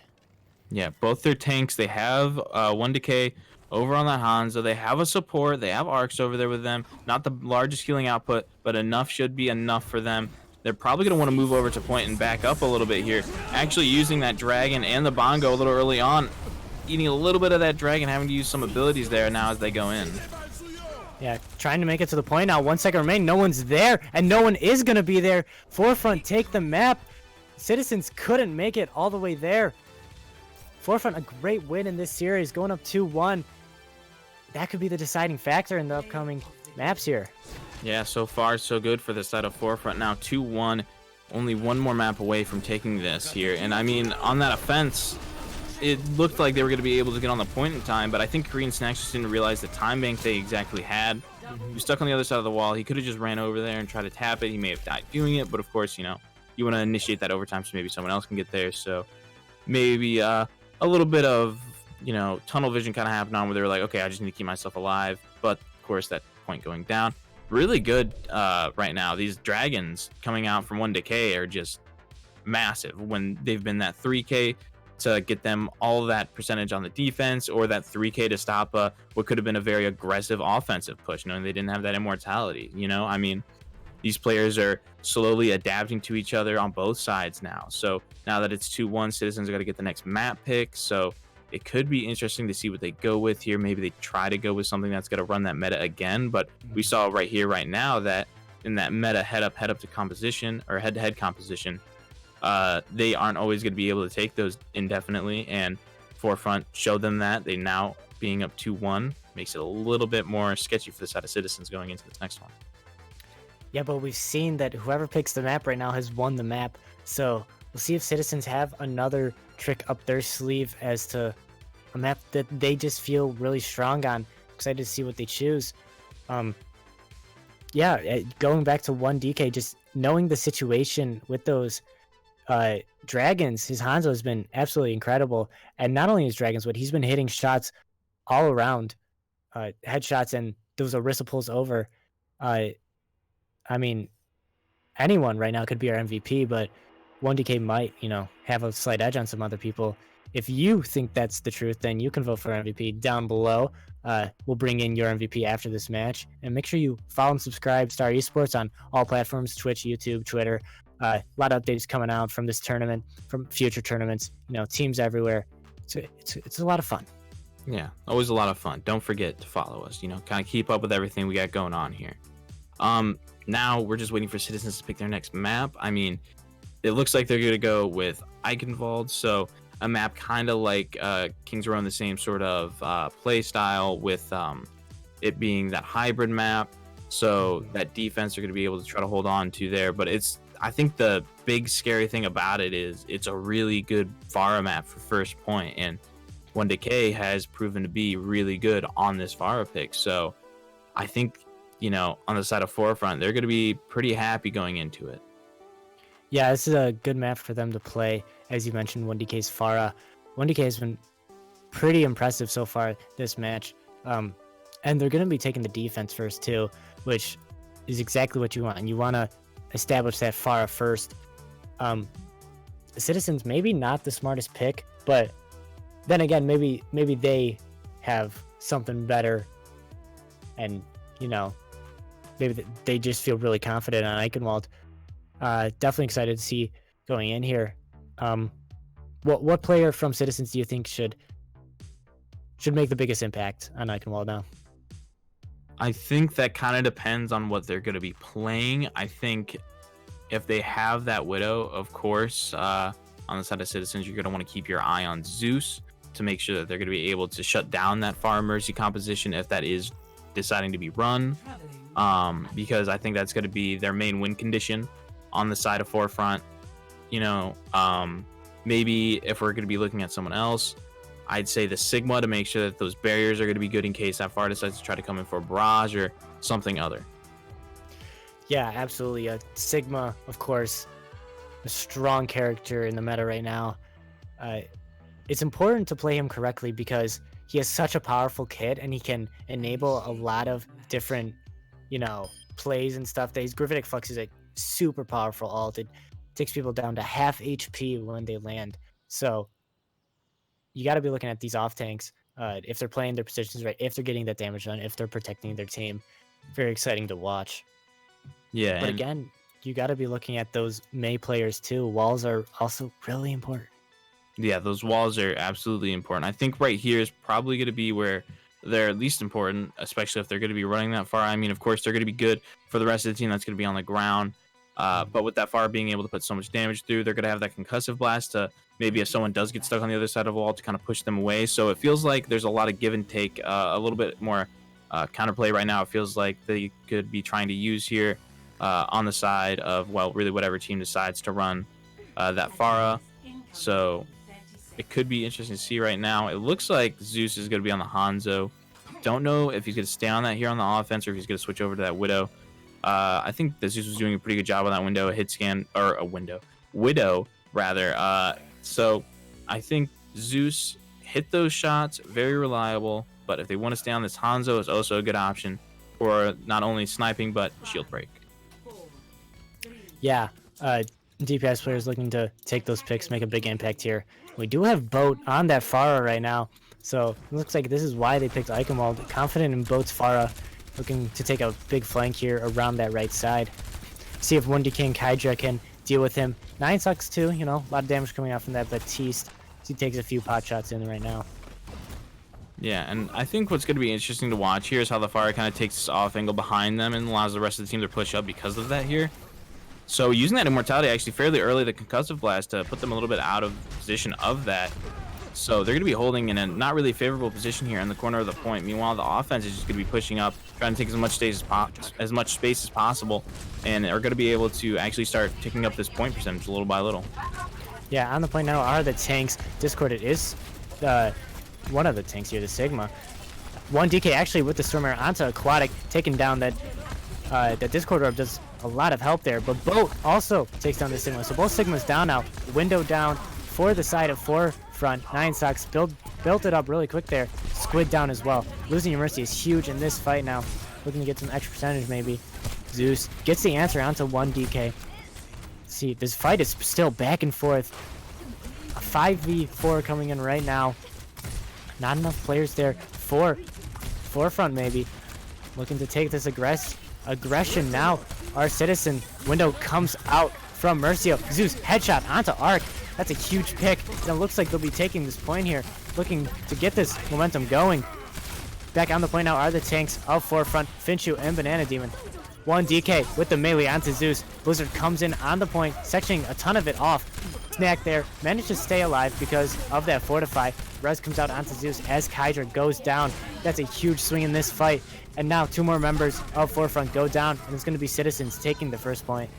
Yeah, both their tanks, they have 1 Decay over on that Hanzo. They have a support. They have arcs over there with them. Not the largest healing output, but enough should be enough for them. They're probably going to want to move over to point and back up a little bit here. Actually using that Dragon and the Bongo a little early on. Eating a little bit of that Dragon, having to use some abilities there now as they go in. Yeah, trying to make it to the point now. 1 second remaining. No one's there, and no one is going to be there. Forefront take the map. Citizens couldn't make it all the way there. Forefront, a great win in this series, going up 2-1. That could be the deciding factor in the upcoming maps here. Yeah, so far so good for the side of Forefront. Now 2-1, only one more map away from taking this here. And I mean, on that offense, it looked like they were going to be able to get on the point in time, but I think Korean Snacks just didn't realize the time bank they exactly had. He was stuck on the other side of the wall. He could have just ran over there and tried to tap it. He may have died doing it, but of course, you know, you want to initiate that overtime so maybe someone else can get there. So maybe a little bit of, you know, tunnel vision kind of happened on where they were like, okay, I just need to keep myself alive. But of course, that point going down. Really good right now. These Dragons coming out from 1 Decay are just massive when they've been that 3K to get them all that percentage on the defense, or that 3K to stop what could have been a very aggressive offensive push, knowing they didn't have that immortality. You know, I mean, these players are slowly adapting to each other on both sides now. So now that it's 2-1, Citizens are going to get the next map pick. So it could be interesting to see what they go with here. Maybe they try to go with something that's going to run that meta again. But we saw right here, right now, that in that meta head up to composition or head to head composition, they aren't always going to be able to take those indefinitely. And Forefront showed them that. They now being up 2-1 makes it a little bit more sketchy for the side of Citizens going into this next one. Yeah, but we've seen that whoever picks the map right now has won the map. So we'll see if Citizens have another trick up their sleeve as to a map that they just feel really strong on. Excited to see what they choose. Yeah, going back to 1DK, just knowing the situation with those Dragons, his Hanzo has been absolutely incredible. And not only his Dragons, but he's been hitting shots all around, headshots, and those Orisa pulls over. I mean, anyone right now could be our MVP, but 1DK might, you know, have a slight edge on some other people. If you think that's the truth, then you can vote for MVP down below. We'll bring in your MVP after this match. And make sure you follow and subscribe Star Esports on all platforms, Twitch, YouTube, Twitter. A lot of updates coming out from this tournament, from future tournaments, you know, teams everywhere. It's a lot of fun. Yeah, always a lot of fun. Don't forget to follow us, you know, kind of keep up with everything we got going on here. Now we're just waiting for Citizens to pick their next map. I mean, it looks like they're going to go with Eichenwald, so a map kind of like Kings Row, the same sort of play style, with it being that hybrid map. So that defense they're going to be able to try to hold on to there. But I think the big scary thing about it is it's a really good Pharah map for first point, and 1 Decay has proven to be really good on this Pharah pick. So I think, you know, on the side of Forefront, they're going to be pretty happy going into it. Yeah, this is a good map for them to play. As you mentioned, 1DK's Pharah. 1DK has been pretty impressive so far this match. And they're going to be taking the defense first too, which is exactly what you want. And you want to establish that Pharah first. Citizens, maybe not the smartest pick, but then again, maybe they have something better, and, you know, maybe they just feel really confident on Eichenwald. Definitely excited to see going in here. What player from Citizens do you think should make the biggest impact on Eichenwald now? I think that kind of depends on what they're going to be playing. I think if they have that Widow, of course, on the side of Citizens, you're going to want to keep your eye on Zeus to make sure that they're going to be able to shut down that Far Mercy composition if that is deciding to be run. Because I think that's going to be their main win condition on the side of Forefront. You know, maybe if we're going to be looking at someone else, I'd say the Sigma to make sure that those barriers are going to be good in case that Far decides to try to come in for a barrage or something other. Yeah, absolutely. Sigma, of course, a strong character in the meta right now. It's important to play him correctly because he has such a powerful kit and he can enable a lot of different, plays and stuff. That his Gravitic Flux is a super powerful ult. It takes people down to half HP when they land. So you got to be looking at these off tanks if they're playing their positions right, if they're getting that damage done, if they're protecting their team. Very exciting to watch. Yeah. But again, you got to be looking at those Mei players too. Walls are also really important. Yeah, those walls are absolutely important. I think right here is probably going to be where they're least important, especially if they're going to be running that far. I mean, of course, they're going to be good for the rest of the team that's going to be on the ground. But with that far being able to put so much damage through, they're going to have that concussive blast to maybe if someone does get stuck on the other side of the wall to kind of push them away. So it feels like there's a lot of give and take, a little bit more counterplay right now. It feels like they could be trying to use here on the side of, well, really whatever team decides to run that Pharah. So it could be interesting to see right now. It looks like Zeus is going to be on the Hanzo. Don't know if he's going to stay on that here on the offense or if he's going to switch over to that Widow. I think that Zeus was doing a pretty good job on that window, Widow rather. So I think Zeus hit those shots, very reliable. But if they want to stay on this, Hanzo is also a good option for not only sniping but shield break. Yeah, DPS players looking to take those picks, make a big impact here. We do have Boat on that Pharah right now, so it looks like this is why they picked Eichenwald. Confident in Boat's Pharah, looking to take a big flank here around that right side. See if 1DK and Kydra can deal with him. 9 sucks too, a lot of damage coming out from that Baptiste. He takes a few pot shots in right now. Yeah, and I think what's going to be interesting to watch here is how the Pharah kind of takes this off angle behind them and allows the rest of the team to push up because of that here. So using that immortality actually fairly early, the concussive blast, to put them a little bit out of position of that. So they're going to be holding in a not really favorable position here in the corner of the point. Meanwhile, the offense is just going to be pushing up, trying to take as much space as possible, and are going to be able to actually start ticking up this point percentage little by little. Yeah, on the point now are the tanks. Discord, it is one of the tanks here, the Sigma. 1DK actually with the Stormer onto Aquatic, taking down that Discord Orb does a lot of help there, but Boat also takes down the Sigma. So both Sigmas down now. Window down for the side of Forefront. 9 Socks built it up really quick there. Squid down as well. Losing your Mercy is huge in this fight now. Looking to get some extra percentage maybe. Zeus gets the answer onto 1DK. See, this fight is still back and forth. A 5v4 coming in right now. Not enough players there for Forefront maybe. Looking to take this aggression now. Our Citizen window comes out from Mercio. Zeus headshot onto Arc. That's a huge pick. And it looks like they'll be taking this point here. Looking to get this momentum going. Back on the point now are the tanks of Forefront, Finchu and Banana Demon. 1DK with the melee onto Zeus. Blizzard comes in on the point, sectioning a ton of it off. Snack there, managed to stay alive because of that Fortify. Res comes out onto Zeus as Kydra goes down. That's a huge swing in this fight. And now 2 more members of Forefront go down, and it's going to be Citizens taking the first point.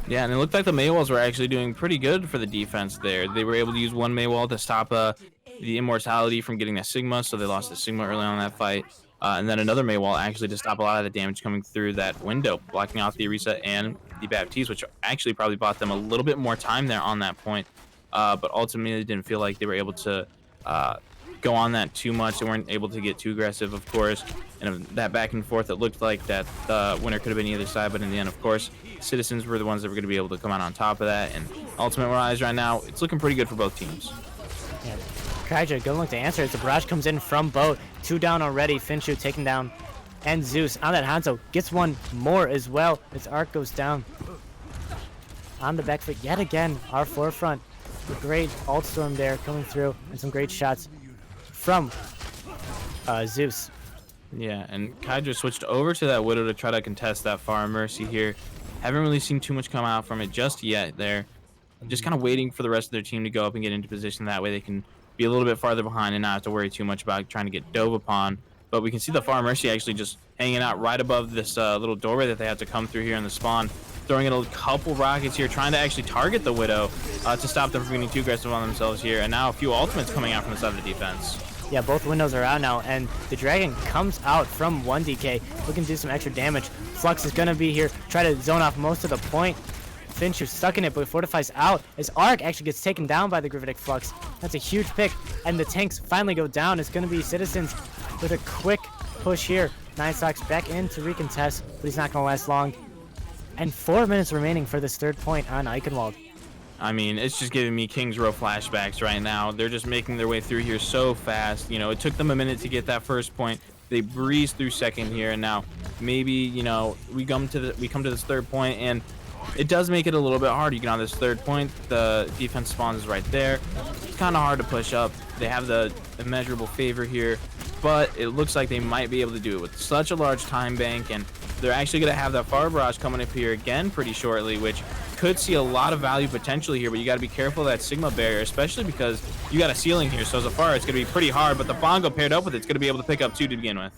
Yeah, and it looked like the Maywalls were actually doing pretty good for the defense there. They were able to use one Maywall to stop the Immortality from getting that Sigma, so they lost the Sigma early on in that fight. And then another Maywall actually to stop a lot of the damage coming through that window, blocking off the Orisa and the Baptiste, which actually probably bought them a little bit more time there on that point. But ultimately, didn't feel like they were able to go on that too much. They weren't able to get too aggressive, of course. And that back and forth, it looked like that the winner could have been either side, but in the end, of course, Citizens were the ones that were going to be able to come out on top of that. And ultimate wise right now, it's looking pretty good for both teams. Yeah. Kydra, good look to answer as the barrage comes in from Boat. 2 down already. Finchu taken down. And Zeus on that Hanzo gets one more as well as Arc goes down. On the back foot yet again, our Forefront. A great ult storm there coming through and some great shots from Zeus. Yeah, and Kydra switched over to that Widow to try to contest that Far Mercy here. Haven't really seen too much come out from it just yet. They're just kind of waiting for the rest of their team to go up and get into position. That way they can be a little bit farther behind and not have to worry too much about trying to get dove upon. But we can see the Far Mercy actually just hanging out right above this little doorway that they have to come through here in the spawn. Throwing in a couple rockets here, trying to actually target the Widow to stop them from getting too aggressive on themselves here. And now a few ultimates coming out from the side of the defense. Yeah, both windows are out now, and the Dragon comes out from 1DK, looking to do some extra damage. Flux is going to be here, try to zone off most of the point. Finch is stuck in it, but fortifies out as Arc actually gets taken down by the Gravitic Flux. That's a huge pick, and the tanks finally go down. It's going to be Citizens with a quick push here. Ninesox back in to recontest, but he's not going to last long. And 4 minutes remaining for this third point on Eichenwald. I mean, it's just giving me Kings Row flashbacks right now. They're just making their way through here so fast. You know, it took them a minute to get that first point. They breezed through second here, and now maybe, you know, we come to this third point, and it does make it a little bit hard. You get on this third point, the defense spawns is right there. It's kind of hard to push up. They have the immeasurable favor here, but it looks like they might be able to do it with such a large time bank, and they're actually going to have that Far Barrage coming up here again pretty shortly, which could see a lot of value potentially here, but you got to be careful of that Sigma barrier, especially because you got a ceiling here. So Zafar, it's going to be pretty hard, but the Bongo paired up with it's going to be able to pick up 2 to begin with.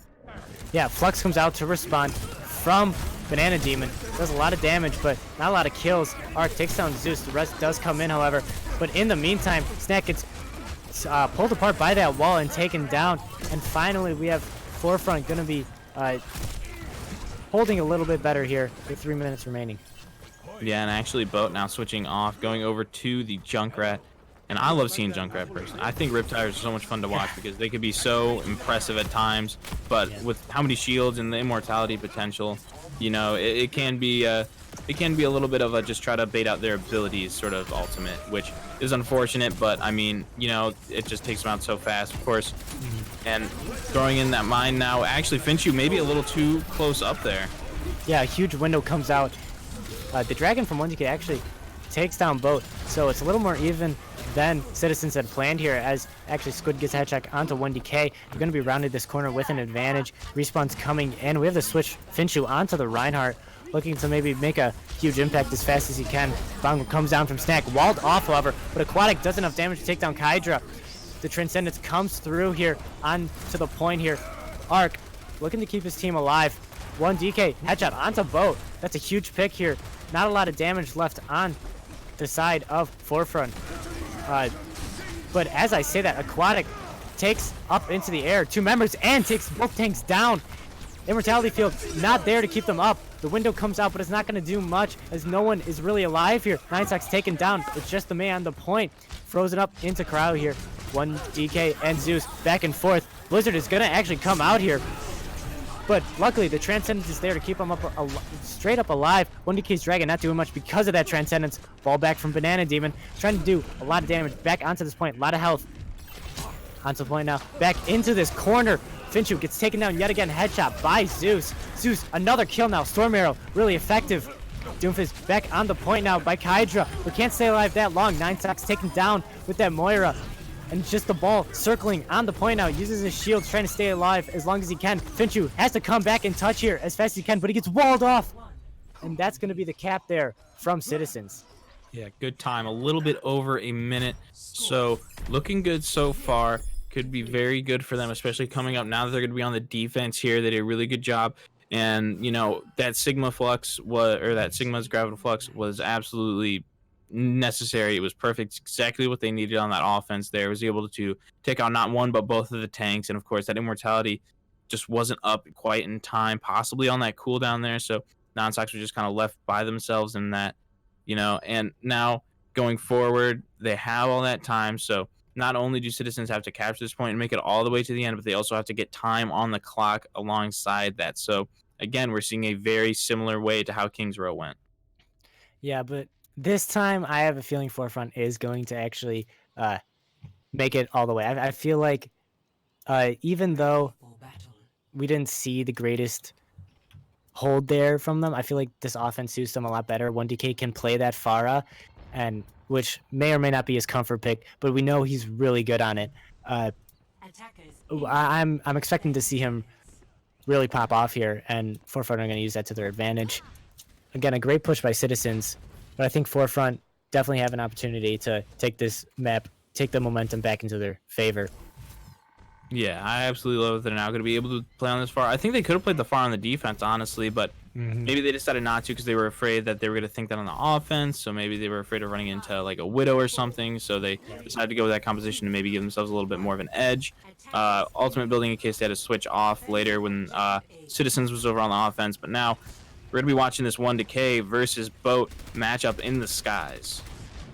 Yeah, Flux comes out to respond from Banana Demon. Does a lot of damage, but not a lot of kills. Arc takes down Zeus. The rest does come in, however. But in the meantime, Snack gets pulled apart by that wall and taken down. And finally, we have Forefront going to be holding a little bit better here with 3 minutes remaining. Yeah, and actually Boat now switching off, going over to the Junkrat. And I love seeing Junkrat personally. I think Riptires are so much fun to watch because they could be so impressive at times. But with how many shields and the immortality potential, you know, it can be a little bit of a just try to bait out their abilities sort of ultimate, which is unfortunate. But I mean, you know, it just takes them out so fast, of course. And throwing in that mine now, actually Finchu maybe a little too close up there. Yeah, a huge window comes out. The Dragon from 1DK actually takes down Boat, so it's a little more even than Citizens had planned here, as actually Squid gets a headshot onto 1DK. We're going to be rounded this corner with an advantage. Respawn's coming in. We have to switch Finchu onto the Reinhardt, looking to maybe make a huge impact as fast as he can. Bongo comes down from Snack, walled off, however, but Aquatic does enough damage to take down Kydra. The Transcendence comes through here on to the point here. Arc looking to keep his team alive. 1DK headshot onto Boat. That's a huge pick here. Not a lot of damage left on the side of Forefront. But as I say that, Aquatic takes up into the air 2 members and takes both tanks down. Immortality Field not there to keep them up. The window comes out, but it's not going to do much as no one is really alive here. Ninesox taken down. It's just the man on the point. Frozen up into cryo here. 1DK and Zeus back and forth. Blizzard is going to actually come out here. But luckily, the Transcendence is there to keep him up straight up alive. 1DK's Dragon not doing much because of that Transcendence. Ball back from Banana Demon. Trying to do a lot of damage. Back onto this point. A lot of health. Onto the point now. Back into this corner. Finchu gets taken down yet again. Headshot by Zeus. Zeus, another kill now. Storm Arrow, really effective. Doomfist back on the point now by Kydra. We can't stay alive that long. Ninesox taken down with that Moira. And just the ball circling on the point now. Uses his shields, trying to stay alive as long as he can. Finchu has to come back and touch here as fast as he can, but he gets walled off. And that's going to be the cap there from Citizens. Yeah, good time. A little bit over a minute. So looking good so far. Could be very good for them, especially coming up now that they're going to be on the defense here. They did a really good job. And, you know, that Sigma Flux that Sigma's Gravital Flux was absolutely necessary. It was perfect. Exactly what they needed on that offense there. Was able to take out not one, but both of the tanks. And, of course, that Immortality just wasn't up quite in time, possibly on that cooldown there. So Ninesox were just kind of left by themselves in that, you know. And now going forward, they have all that time. So not only do Citizens have to capture this point and make it all the way to the end, but they also have to get time on the clock alongside that. So, again, we're seeing a very similar way to how Kings Row went. Yeah, but this time I have a feeling Forefront is going to actually make it all the way. I feel like even though we didn't see the greatest hold there from them, I feel like this offense suits them a lot better. 1DK can play that Pharah, and which may or may not be his comfort pick, but we know he's really good on it. I'm expecting to see him really pop off here, and Forefront are going to use that to their advantage. again, a great push by Citizens, but I think Forefront definitely have an opportunity to take this map, take the momentum back into their favor. Yeah, I absolutely love that they're now going to be able to play on this far. I think they could have played the far on the defense, honestly, but maybe they decided not to because they were afraid that they were going to think that on the offense. So maybe they were afraid of running into like a Widow or something. So they decided to go with that composition to maybe give themselves a little bit more of an edge. Ultimate building in case they had to switch off later when Citizens was over on the offense. But now we're going to be watching this 1Decay versus Boat matchup in the skies.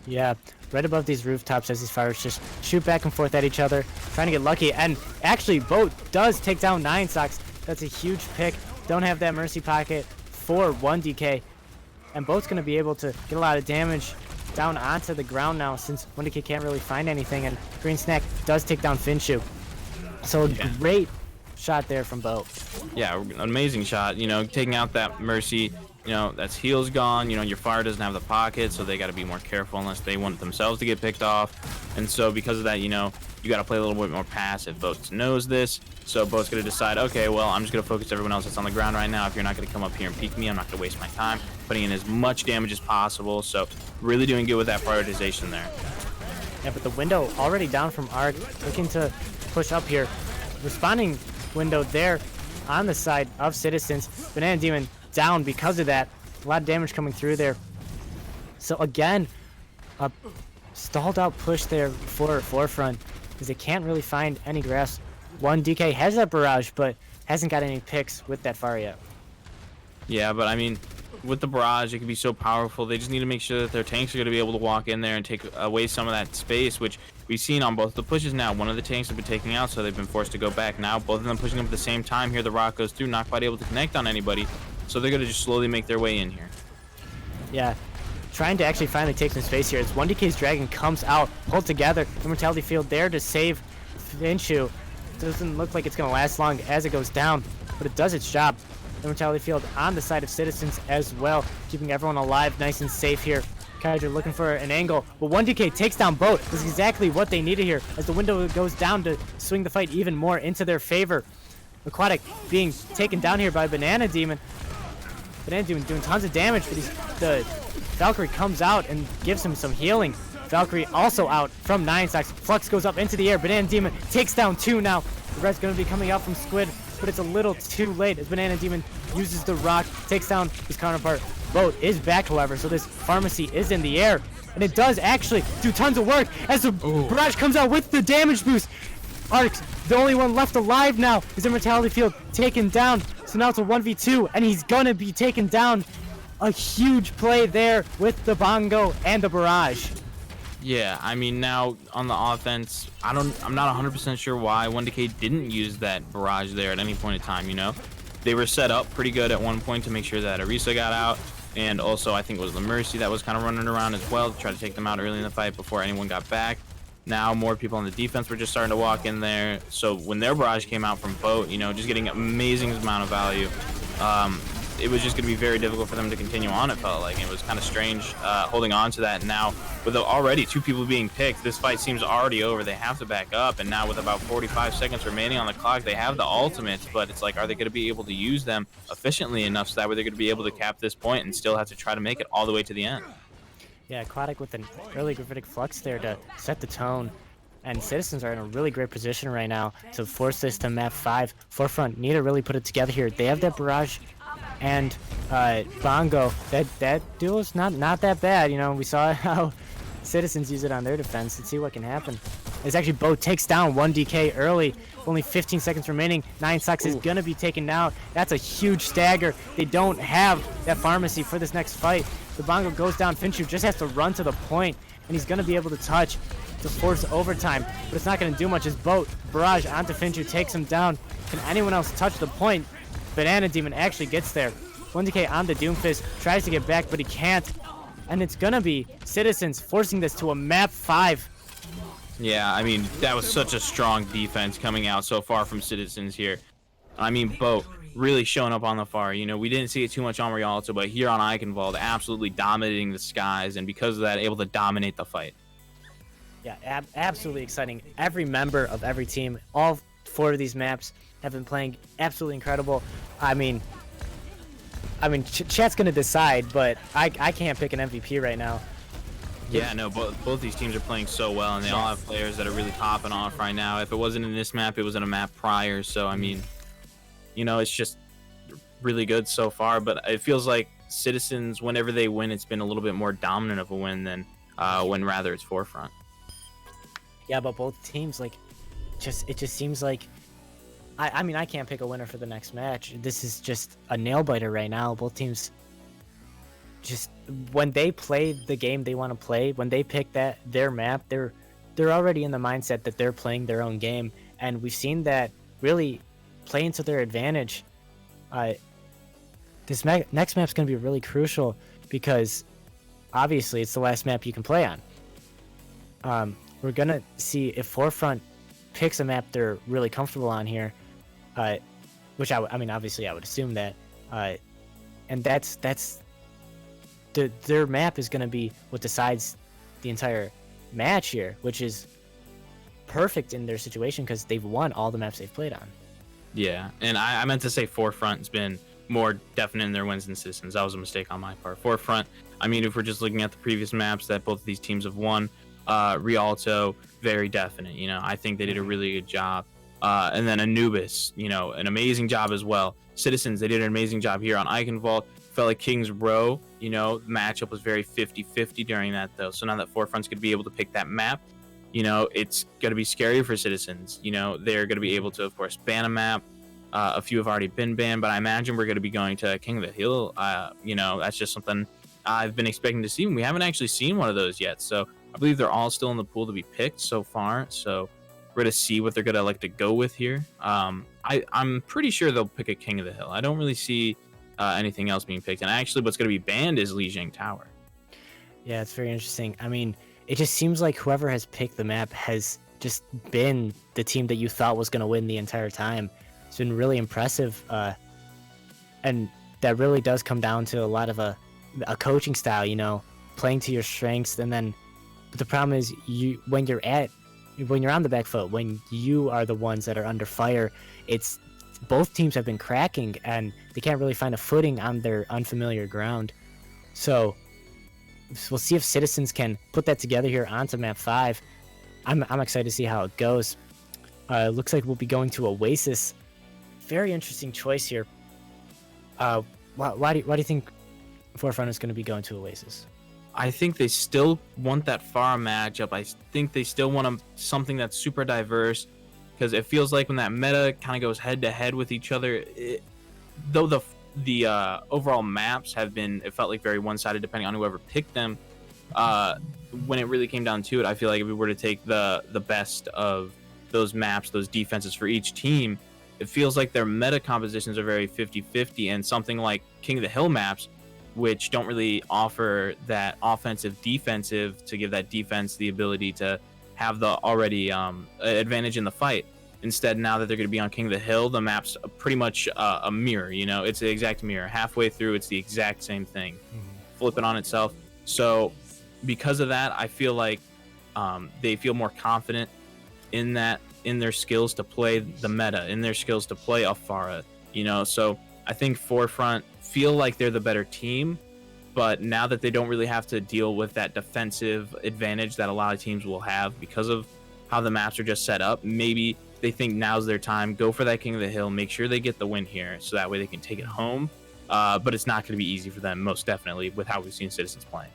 Yeah, right above these rooftops as these fires just shoot back and forth at each other, trying to get lucky. And actually, Boat does take down Ninesox. That's a huge pick. Don't have that Mercy Pocket for 1Decay. And Boat's going to be able to get a lot of damage down onto the ground now since 1Decay can't really find anything. And Green Snack does take down Finshu. So a great shot there from Boat. Yeah, an amazing shot. You know, taking out that Mercy. You know, that's heal's gone. You know, your fire doesn't have the pocket, so they got to be more careful unless they want themselves to get picked off. And so because of that, you know, you got to play a little bit more passive. Boat knows this, so Boat's going to decide, okay, well, I'm just going to focus everyone else that's on the ground right now. If you're not going to come up here and peek me, I'm not going to waste my time putting in as much damage as possible. So really doing good with that prioritization there. Yeah, but the window already down from Arc, looking to push up here. Responding window there on the side of Citizens. Banana Demon down because of that. A lot of damage coming through there. So again, a stalled out push there for Forefront because they can't really find any grass. 1Decay has that barrage, but hasn't got any picks with that far yet. Yeah, but I mean, with the barrage, it can be so powerful. They just need to make sure that their tanks are going to be able to walk in there and take away some of that space, which we've seen on both the pushes now. One of the tanks have been taking out, so they've been forced to go back. Now, both of them pushing up at the same time. Here, the rock goes through, not quite able to connect on anybody. So they're going to just slowly make their way in here. Yeah, trying to actually finally take some space here. As 1Decay's Dragon comes out, pulled together. Immortality Field there to save Finshu. Doesn't look like it's going to last long as it goes down, but it does its job. Immortality Field on the side of Citizens as well, keeping everyone alive nice and safe here. Kydra looking for an angle, but 1Decay takes down Boat. This is exactly what they needed here as the window goes down to swing the fight even more into their favor. Aquatic being taken down here by Banana Demon. Banana Demon doing tons of damage, but the Valkyrie comes out and gives him some healing. Valkyrie also out from Ninesox. Flux goes up into the air. Banana Demon takes down 2 now. The red's going to be coming out from Squid, but it's a little too late as Banana Demon uses the rock, takes down his counterpart. Boat is back, however, so this pharmacy is in the air. And it does actually do tons of work as the barrage comes out with the damage boost. Arc's the only one left alive now. His Immortality Field taken down. So now it's a 1v2, and he's going to be taken down. A huge play there with the Bongo and the barrage. Yeah, I mean, now on the offense, I'm not 100% sure why 1Decay didn't use that barrage there at any point in time, you know? They were set up pretty good at one point to make sure that Orisa got out, and also I think it was the Mercy that was kind of running around as well to try to take them out early in the fight before anyone got back. Now more people on the defense were just starting to walk in there, so when their barrage came out from Boat, you know, just getting an amazing amount of value, it was just going to be very difficult for them to continue on, it felt like. It was kind of strange holding on to that. Now, with already 2 people being picked, this fight seems already over. They have to back up, and now with about 45 seconds remaining on the clock, they have the ultimates, but it's like, are they going to be able to use them efficiently enough so that way they're going to be able to cap this point and still have to try to make it all the way to the end? Yeah, Aquatic with an early Gravitic Flux there to set the tone. And Citizens are in a really great position right now to force this to map 5. Forefront need to really put it together here. They have that barrage and Bongo. That duo's not that bad. You know, we saw how Citizens use it on their defense. Let's see what can happen. It's actually Boat takes down 1Decay early. Only 15 seconds remaining. Ninesox is going to be taken down. That's a huge stagger. They don't have that pharmacy for this next fight. The Bongo goes down. Finshu just has to run to the point, and he's going to be able to touch to force overtime. But it's not going to do much as Boat barrage onto Finshu, takes him down. Can anyone else touch the point? Banana Demon actually gets there. 1Decay on the Doomfist, tries to get back, but he can't. And it's going to be Citizens forcing this to a map 5. Yeah, I mean, that was such a strong defense coming out so far from Citizens here. I mean, Boat really showing up on the far. You know, we didn't see it too much on Rialto, but here on Eichenwald, absolutely dominating the skies, and because of that, able to dominate the fight. Yeah, absolutely exciting. Every member of every team, all 4 of these maps have been playing absolutely incredible. I mean, I mean, chat's gonna decide, but I can't pick an MVP right now. Yeah, no, both these teams are playing so well, and they all have players that are really popping off right now. If it wasn't in this map, it was in a map prior. So I mean, it's just really good so far. But it feels like Citizens, whenever they win, it's been a little bit more dominant of a win than when rather it's Forefront. Yeah, but both teams it just seems like I mean I can't pick a winner for the next match. This is just a nail biter right now. Both teams just when they play the game they want to play, when they pick their map, they're already in the mindset that they're playing their own game, and we've seen that really play into their advantage. This next map's going to be really crucial because obviously it's the last map you can play on. We're going to see if Forefront picks a map they're really comfortable on here, which I mean obviously I would assume that, and that's their map is going to be what decides the entire match here, which is perfect in their situation because they've won all the maps they've played on. Yeah, and I meant to say Forefront's been more definite in their wins than Citizens. That was a mistake on my part. Forefront, I mean, if we're just looking at the previous maps that both of these teams have won, Rialto, very definite. I think they did a really good job. And then Anubis, an amazing job as well. Citizens, they did an amazing job here on Eichenwald. Felt like Kings Row, the matchup was very 50-50 during that, though. So now that Forefront's going to be able to pick that map, it's going to be scary for Citizens. They're going to be able to, of course, ban a map. A few have already been banned, but I imagine we're going to be going to King of the Hill. That's just something I've been expecting to see. We haven't actually seen one of those yet. So I believe they're all still in the pool to be picked so far. So we're going to see what they're going to like to go with here. I'm pretty sure they'll pick a King of the Hill. I don't really see anything else being picked. And actually what's going to be banned is Lijiang Tower. Yeah, it's very interesting. I mean, it just seems like whoever has picked the map has just been the team that you thought was going to win the entire time. It's been really impressive. And that really does come down to a lot of a coaching style, playing to your strengths. And then but the problem is when you're on the back foot, when you are the ones that are under fire, it's both teams have been cracking and they can't really find a footing on their unfamiliar ground. So we'll see if Citizens can put that together here onto map 5. I'm excited to see how it goes. Looks like we'll be going to Oasis. Very interesting choice here. Why do you think Forefront is going to be going to Oasis? I think they still want that far matchup. I think they still want something that's super diverse, because it feels like when that meta kind of goes head to head with each other, though the overall maps have been, it felt like very one-sided depending on whoever picked them. When it really came down to it, I feel like if we were to take the best of those maps, those defenses for each team, it feels like their meta compositions are very 50-50, and something like King of the Hill maps, which don't really offer that offensive defensive to give that defense the ability to have the already advantage in the fight. Instead, now that they're going to be on King of the Hill, the map's pretty much a mirror. It's the exact mirror. Halfway through, it's the exact same thing. Flip it on itself. So because of that, I feel like they feel more confident in their skills to play the meta, in their skills to play Alfara. So I think Forefront feel like they're the better team, but now that they don't really have to deal with that defensive advantage that a lot of teams will have because of how the maps are just set up, maybe they think now's their time, go for that King of the Hill, make sure they get the win here so that way they can take it home. But it's not going to be easy for them, most definitely, with how we've seen Citizens playing.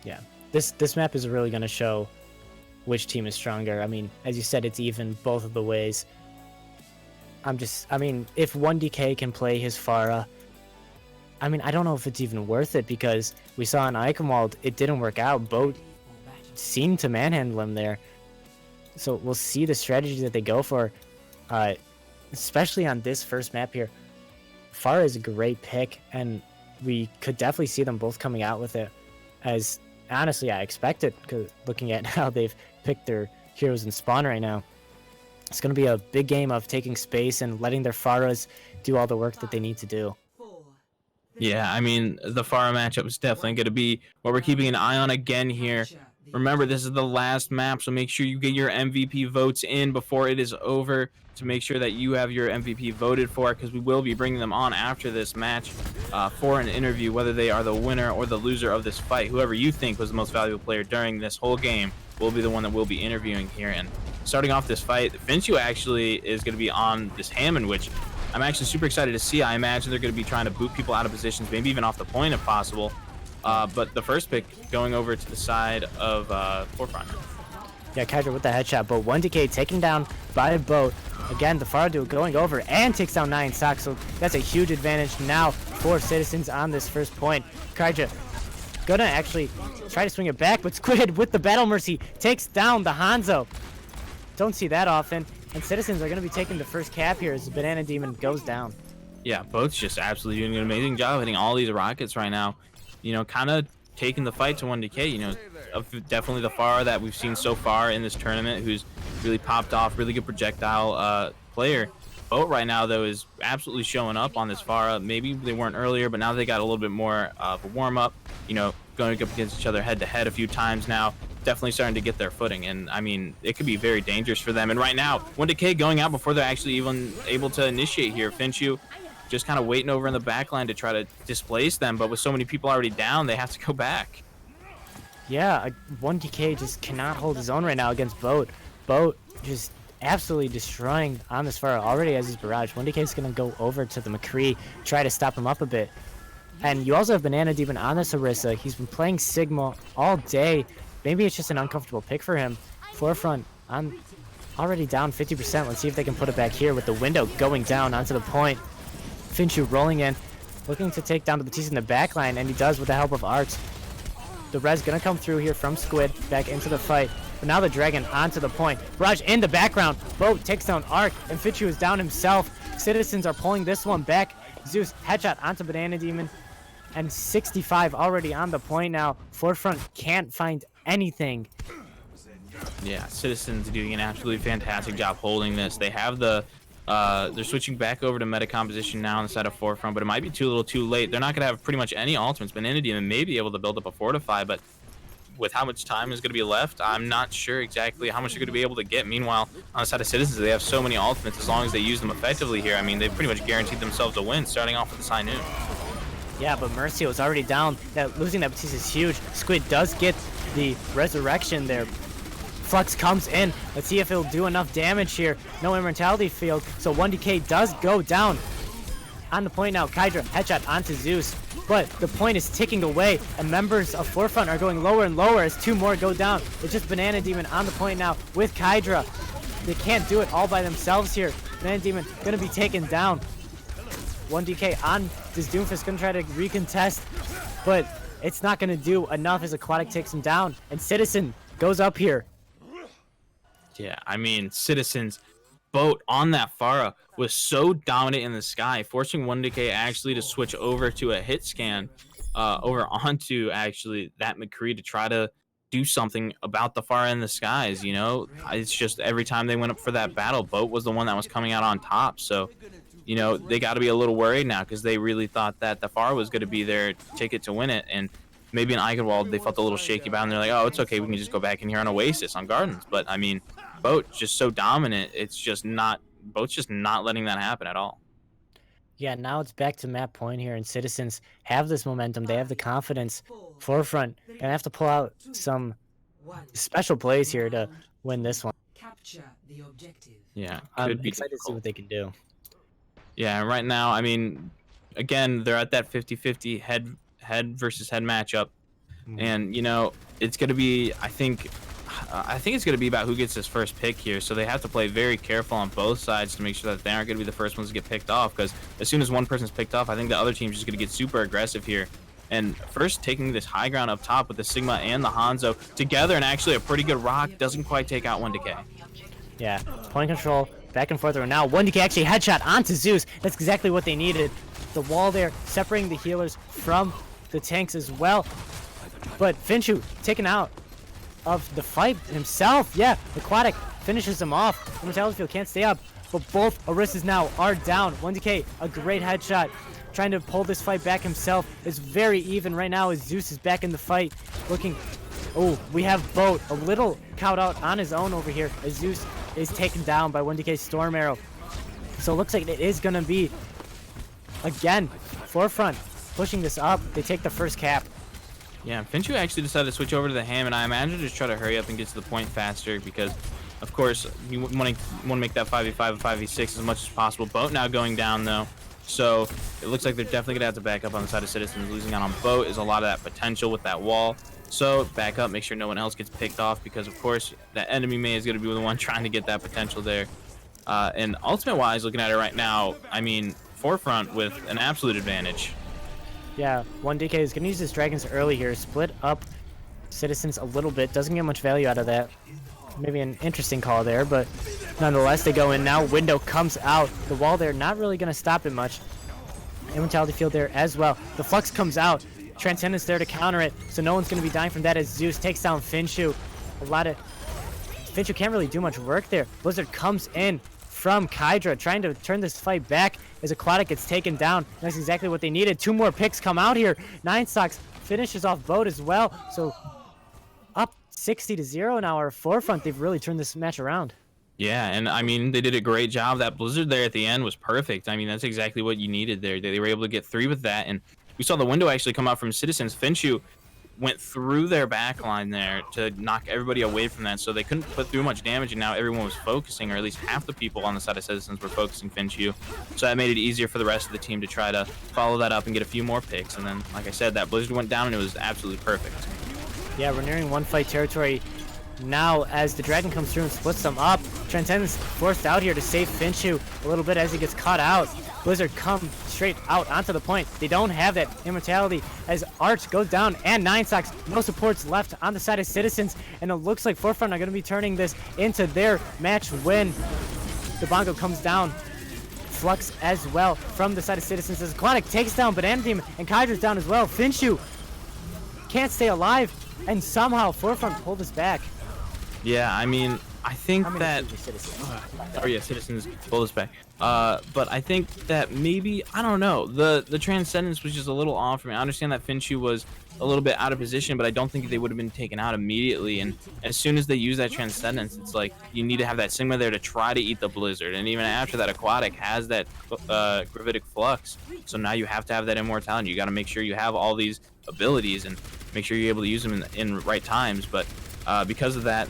Yeah, this map is really going to show which team is stronger. I mean, as you said, it's even both of the ways. If 1DK can play his Pharah, I don't know if it's even worth it, because we saw in Eichenwald it didn't work out. Boat seemed to manhandle him there. So we'll see the strategy that they go for, especially on this first map here. Pharah is a great pick, and we could definitely see them both coming out with it, as honestly I expected, because looking at how they've picked their heroes in spawn right now. It's going to be a big game of taking space and letting their Pharahs do all the work that they need to do. Yeah, the Pharah matchup is definitely going to be what we're keeping an eye on again here. Remember, this is the last map, so make sure you get your MVP votes in before it is over to make sure that you have your MVP voted for, because we will be bringing them on after this match for an interview, whether they are the winner or the loser of this fight. Whoever you think was the most valuable player during this whole game will be the one that we'll be interviewing here. And starting off this fight, Finchu actually is going to be on this Hammond, which I'm actually super excited to see. I imagine they're going to be trying to boot people out of positions, maybe even off the point if possible. But the first pick going over to the side of Forefront. Yeah, Kydra with the headshot, but 1DK taken down by a boat. Again, the Far duo going over and takes down 9 Sock, so that's a huge advantage now for Citizens on this first point. Kydra gonna actually try to swing it back, but Squid with the Battle Mercy takes down the Hanzo. Don't see that often, and Citizens are gonna be taking the first cap here as the Banana Demon goes doing Yeah, both just absolutely doing an amazing job hitting all these rockets right now. You know, kind of taking the fight to 1DK, you know, definitely the Pharah that we've seen so far in this tournament, who's really popped off, really good projectile player. Boat right now, though, is absolutely showing up on this Pharah. Maybe they weren't earlier, but now they got a little bit more of a warm-up, you know, going up against each other head-to-head a few times now. Definitely starting to get their footing, and I mean, it could be very dangerous for them. And right now, 1DK going out before they're actually even able to initiate here. Finchu just kind of waiting over in the back line to try to displace them, but with so many people already down, they have to go back. Yeah, 1DK just cannot hold his own right now against Boat. Boat just absolutely destroying on this Pharah already as his barrage. 1DK is going to go over to the McCree, try to stop him up a bit. And you also have Banana Demon on this Orisa. He's been playing Sigma all day. Maybe it's just an uncomfortable pick for him. Forefront on already down 50%. Let's see if they can put it back here with the window going down onto the point. Finchu rolling in, looking to take down the Batiste in the back line, and he does with the help of Arts. The res gonna come through here from Squid back into the fight. But now the Dragon onto the point. Barrage in the background. Boat takes down Arc, and Finchu is down himself. Citizens are pulling this one back. Zeus headshot onto Banana Demon. And 65 already on the point now. Forefront can't find anything. Yeah, Citizens doing an absolutely fantastic job holding this. They have the they're switching back over to meta composition now on the side of Forefront, but it might be a little too late. They're not going to have pretty much any ultimates. Banana Demon may be able to build up a Fortify, but with how much time is going to be left, I'm not sure exactly how much they're going to be able to get. Meanwhile, on the side of Citizens, they have so many ultimates. As long as they use them effectively here, I mean, they've pretty much guaranteed themselves a win, starting off with the Sinun. Yeah, but Mercio is already down. Losing that Batiste is huge. Squid does get the resurrection there. Flux comes in. Let's see if it'll do enough damage here. No immortality field, so 1DK does go down. On the point now, Kydra headshot onto Zeus, but the point is ticking away, and members of Forefront are going lower and lower as 2 more go down. It's just Banana Demon on the point now with Kydra. They can't do it all by themselves here. Banana Demon gonna be taken down. 1DK on this Doomfist, gonna try to recontest, but it's not gonna do enough as Aquatic takes him down, and Citizen goes up here. Yeah, I mean, Citizens Boat on that Pharah was so dominant in the sky, forcing 1DK actually to switch over to a hit scan over onto actually that McCree to try to do something about the Pharah in the skies. You know, it's just every time they went up for that battle, Boat was the one that was coming out on top. So, you know, they got to be a little worried now because they really thought that the Pharah was going to be their ticket to win it. And maybe in Eichenwald, they felt a little shaky about it, and they're like, oh, it's okay, we can just go back in here on Oasis, on Gardens. But, I mean, Boat's just so dominant, it's just not, Boat's just not letting that happen at all. Yeah, now it's back to map point here, and Citizens have this momentum. They have the confidence. Forefront gonna have to pull out some special plays here to win this one. Capture the objective. Yeah, I'm could be excited to see difficult. what they can do. Yeah, right now, I mean, again, they're at that 50-50 head versus head matchup. And, you know, it's going to be, I think it's going to be about who gets this first pick here. So they have to play very careful on both sides to make sure that they aren't going to be the first ones to get picked off. Because as soon as one person's picked off, I think the other team's just going to get super aggressive here. And first taking this high ground up top with the Sigma and the Hanzo together, and actually a pretty good rock doesn't quite take out 1DK. Yeah, point control, back and forth. And now 1DK actually headshot onto Zeus. That's exactly what they needed. The wall there separating the healers from the tanks as well. But Finchu taken out of the fight himself. Yeah, Aquatic finishes him off. Immortality Field can't stay up, but both Orisas now are down. 1DK, a great headshot. Trying to pull this fight back himself. It's very even right now as Zeus is back in the fight, looking Oh, we have Boat, a little cowed out on his own over here as Zeus is taken down by 1DK Storm Arrow. So it looks like it is going to be, again, Forefront pushing this up. They take the first cap. Yeah, Finchu actually decided to switch over to the Ham, and I imagine just try to hurry up and get to the point faster because, of course, you want to make that 5v5 and 5v6 as much as possible. Boat now going down, though. So it looks like they're definitely going to have to back up on the side of Citizens. Losing out on Boat is a lot of that potential with that wall. So back up, make sure no one else gets picked off because, of course, that enemy Mei is going to be the one trying to get that potential there. And ultimate-wise, looking at it right now, I mean, Forefront with an absolute advantage. Yeah, 1DK is going to use his dragons early here, split up Citizens a little bit. Doesn't get much value out of that. Maybe an interesting call there, but nonetheless, they go in now. Window comes out. The wall there not really going to stop it much. Immortality Field there as well. The Flux comes out. Transcendence there to counter it, so no one's going to be dying from that as Zeus takes down Finchu. Finchu can't really do much work there. Blizzard comes in from Kydra, trying to turn this fight back as Aquatic gets taken down. That's exactly what they needed. 2 more picks come out here. Ninestocks finishes off Boat as well, so up 60-0 now. Our Forefront, they've really turned this match around. Yeah, and I mean, they did a great job. That Blizzard there at the end was perfect. I mean, that's exactly what you needed there. They were able to get 3 with that, and we saw the window actually come out from Citizens. Finchu went through their backline there to knock everybody away from that, so they couldn't put through much damage, and now everyone was focusing, or at least half the people on the side of Citizens were focusing Finchu. So that made it easier for the rest of the team to try to follow that up and get a few more picks. And then, like I said, that Blizzard went down, and it was absolutely perfect. Yeah, we're nearing 1-fight territory now as the Dragon comes through and splits them up. Transcendence forced out here to save Finchu a little bit as he gets caught out. Blizzard come straight out onto the point. They don't have that immortality as Arch goes down and Ninestocks. No supports left on the side of Citizens, and it looks like Forefront are going to be turning this into their match win. The Bongo comes down. Flux as well from the side of Citizens as Aquatic takes down Banana Demon, and Kydra's down as well. Finchu can't stay alive, and somehow Forefront pulled us back. Yeah, I mean, I think that... Citizens pulled us back. But I think that maybe, I don't know, the Transcendence was just a little off for me. I understand that Finchu was a little bit out of position, but I don't think they would have been taken out immediately. And as soon as they use that Transcendence, it's like you need to have that Sigma there to try to eat the Blizzard. And even after that, Aquatic has that Gravitic Flux. So now you have to have that Immortality. You got to make sure you have all these abilities and make sure you're able to use them in right times. But because of that,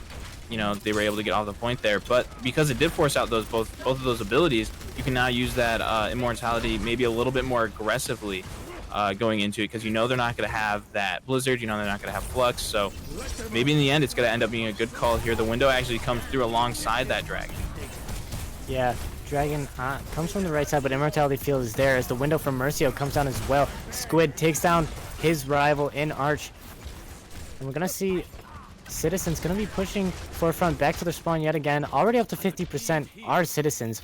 you know, they were able to get off the point there. But because it did force out both of those abilities, you can now use that Immortality maybe a little bit more aggressively going into it, because you know they're not going to have that Blizzard, you know they're not going to have Flux, so maybe in the end it's going to end up being a good call here. The window actually comes through alongside that Dragon. Yeah, Dragon comes from the right side, but Immortality Field is there as the window from Mercio comes down as well. Squid takes down his rival in Arch, and we're going to see Citizens going to be pushing Forefront back to their spawn yet again. Already up to 50% are Citizens.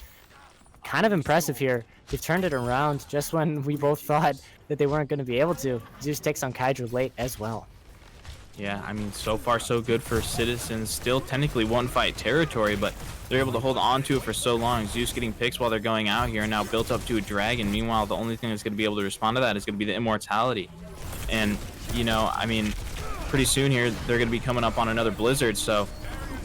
Kind of impressive here. They've turned it around just when we both thought that they weren't going to be able to. Zeus takes on Kydra late as well. Yeah, I mean, so far so good for Citizens. Still technically 1-fight territory, but they're able to hold on to it for so long. Zeus getting picks while they're going out here, now built up to a Dragon. Meanwhile, the only thing that's going to be able to respond to that is going to be the Immortality. And, you know, I mean, pretty soon here, they're going to be coming up on another Blizzard, so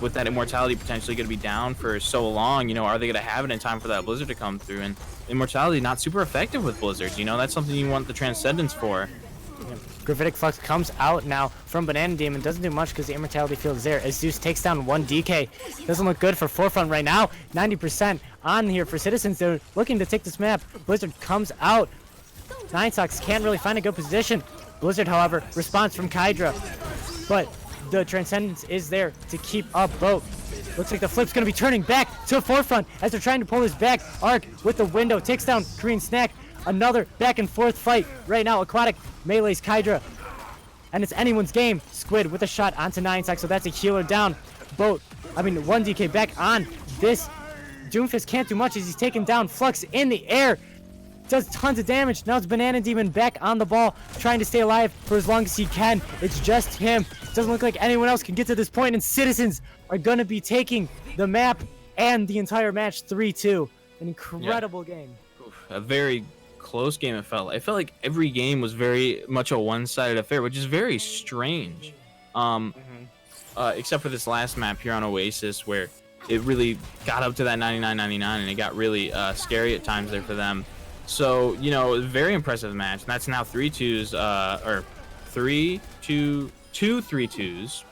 with that Immortality potentially going to be down for so long, you know, are they going to have it in time for that Blizzard to come through? And Immortality not super effective with Blizzards, you know, that's something you want the Transcendence for. Gravitic Flux comes out now from Banana Demon. Doesn't do much because the Immortality Field is there as Zeus takes down 1DK. Doesn't look good for Forefront right now. 90% on here for Citizens. They're looking to take this map. Blizzard comes out. Ninestocks can't really find a good position. Blizzard, however, responds from Kydra. But the Transcendence is there to keep up Boat. Looks like the flip's going to be turning back to Forefront as they're trying to pull this back. Arc with the window takes down Korean Snack. Another back and forth fight right now. Aquatic melees Kydra, and it's anyone's game. Squid with a shot onto Ninestocks, so that's a healer down. 1DK back on this. Doomfist can't do much as he's taken down. Flux in the air, does tons of damage. Now it's Banana Demon back on the ball, trying to stay alive for as long as he can. It's just him. Doesn't look like anyone else can get to this point, and Citizens are gonna be taking the map and the entire match 3-2. An incredible game. A very close game. It felt like every game was very much a one-sided affair, which is very strange. Except for this last map here on Oasis, where it really got up to that 99-99, and it got really scary at times there for them. So, you know, very impressive match. And that's now 3-2s, or 3-2, 2-3-2s.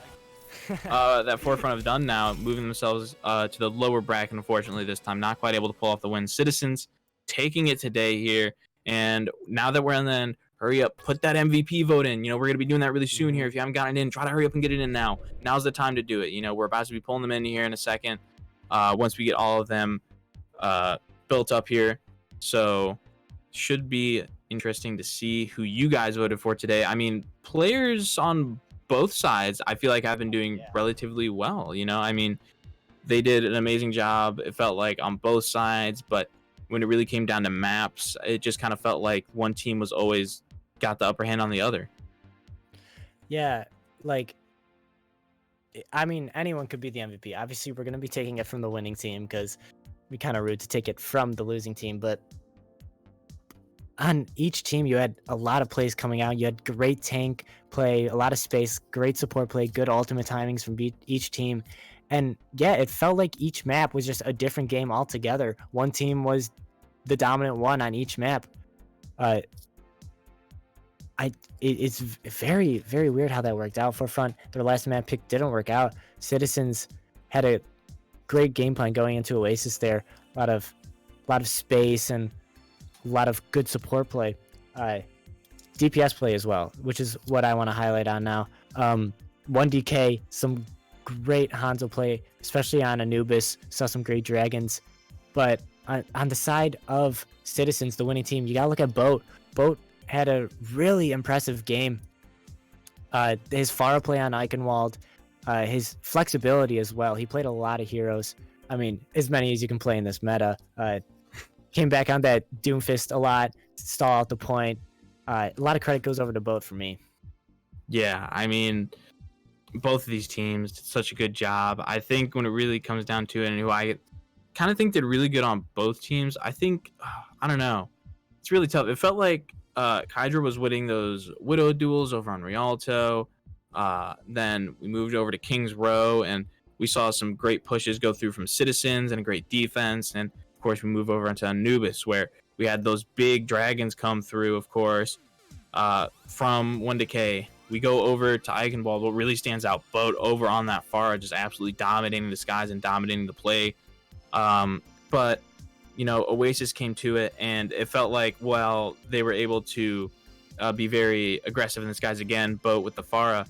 That Forefront have done now, moving themselves to the lower bracket, unfortunately, this time. Not quite able to pull off the win. Citizens taking it today here. And now that we're in the end, hurry up, put that MVP vote in. You know, we're going to be doing that really soon here. If you haven't gotten it in, try to hurry up and get it in now. Now's the time to do it. You know, we're about to be pulling them in here in a second once we get all of them built up here. So, should be interesting to see who you guys voted for today. I mean, players on both sides, I feel like have been doing relatively well. You know, I mean, they did an amazing job, it felt like, on both sides, but when it really came down to maps, it just kind of felt like one team was always got the upper hand on the other. Yeah, like, I mean, anyone could be the MVP. Obviously, we're going to be taking it from the winning team because we kind of rude to take it from the losing team. But on each team, you had a lot of plays coming out. You had great tank play, a lot of space, great support play, good ultimate timings from each team. And yeah, it felt like each map was just a different game altogether. One team was the dominant one on each map. It's very, very weird how that worked out. Forefront, their last map pick didn't work out. Citizens had a great game plan going into Oasis there. A lot of space and a lot of good support play. DPS play as well, which is what I want to highlight on now. 1DK, some great Hanzo play, especially on Anubis. Saw some great dragons. But on the side of Citizens, the winning team, you gotta look at Boat. Boat had a really impressive game. His Pharah play on Eichenwald, his flexibility as well. He played a lot of heroes. I mean, as many as you can play in this meta. Came back on that Doomfist a lot, stall out the point. A lot of credit goes over to Boat for me. Yeah, I mean, both of these teams did such a good job. I think when it really comes down to it, and who I kind of think did really good on both teams, I think, I don't know. It's really tough. It felt like Kydra was winning those Widow duels over on Rialto. Then we moved over to King's Row, and we saw some great pushes go through from Citizens and a great defense. And, of course, we move over into Anubis, where we had those big dragons come through, of course, from 1DK. We go over to Eichenwald. What really stands out, Boat over on that Pharah, just absolutely dominating the skies and dominating the play. But, you know, Oasis came to it, and it felt like, well, they were able to be very aggressive in the skies again. Boat with the Pharah,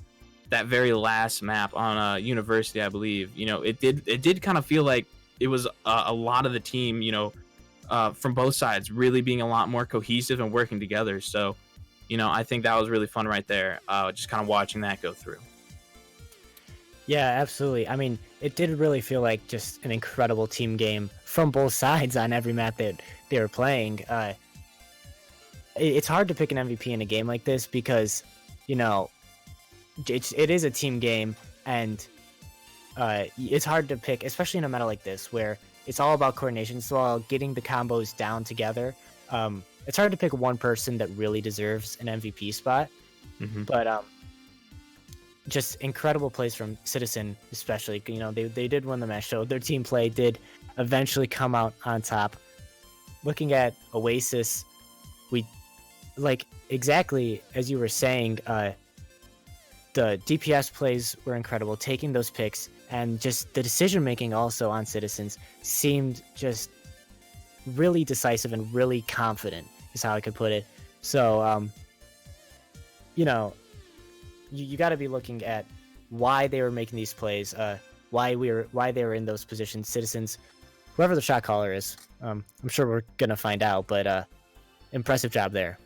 that very last map on University, I believe, you know, it did kind of feel like it was a lot of the team, you know, from both sides really being a lot more cohesive and working together. So, you know, I think that was really fun right there, just kind of watching that go through. Yeah, absolutely. I mean, it did really feel like just an incredible team game from both sides on every map that they were playing. It's hard to pick an MVP in a game like this because, you know, it is a team game, and it's hard to pick, especially in a meta like this where it's all about coordination. It's all getting the combos down together. It's hard to pick one person that really deserves an MVP spot, but just incredible plays from Citizen, especially. You know, they did win the match, so their team play did eventually come out on top. Looking at Oasis, we, like, exactly as you were saying, the DPS plays were incredible, taking those picks, and just the decision making also on Citizens seemed just really decisive and really confident, is how I could put it. So, you know, you got to be looking at why they were making these plays, why they were in those positions. Citizens, whoever the shot caller is, I'm sure we're gonna find out, but impressive job there.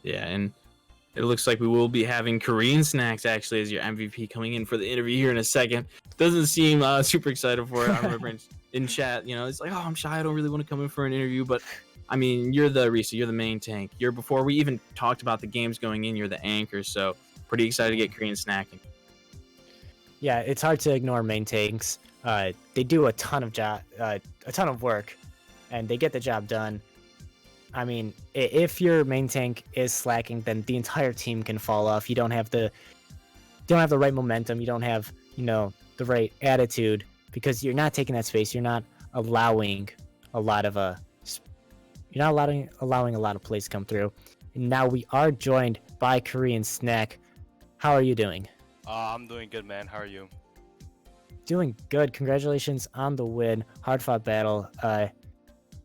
Yeah, and it looks like we will be having Korean Snacks actually as your MVP coming in for the interview here in a second. Doesn't seem super excited for it. I remember in chat, you know, it's like, oh, I'm shy. I don't really want to come in for an interview, but I mean, you're the Risa, you're the main tank. You're, before we even talked about the games going in, you're the anchor. So pretty excited to get Korean Snacking. Yeah, it's hard to ignore main tanks. They do a ton of work, and they get the job done. I mean, if your main tank is slacking, then the entire team can fall off. You don't have the don't have the right momentum, you don't have, the right attitude, because you're not taking that space. You're not allowing a lot of you're not allowing a lot of plays to come through. And now we are joined by Korean Snack. How are you doing? I'm doing good, man. How are you? Doing good. Congratulations on the win. Hard fought battle.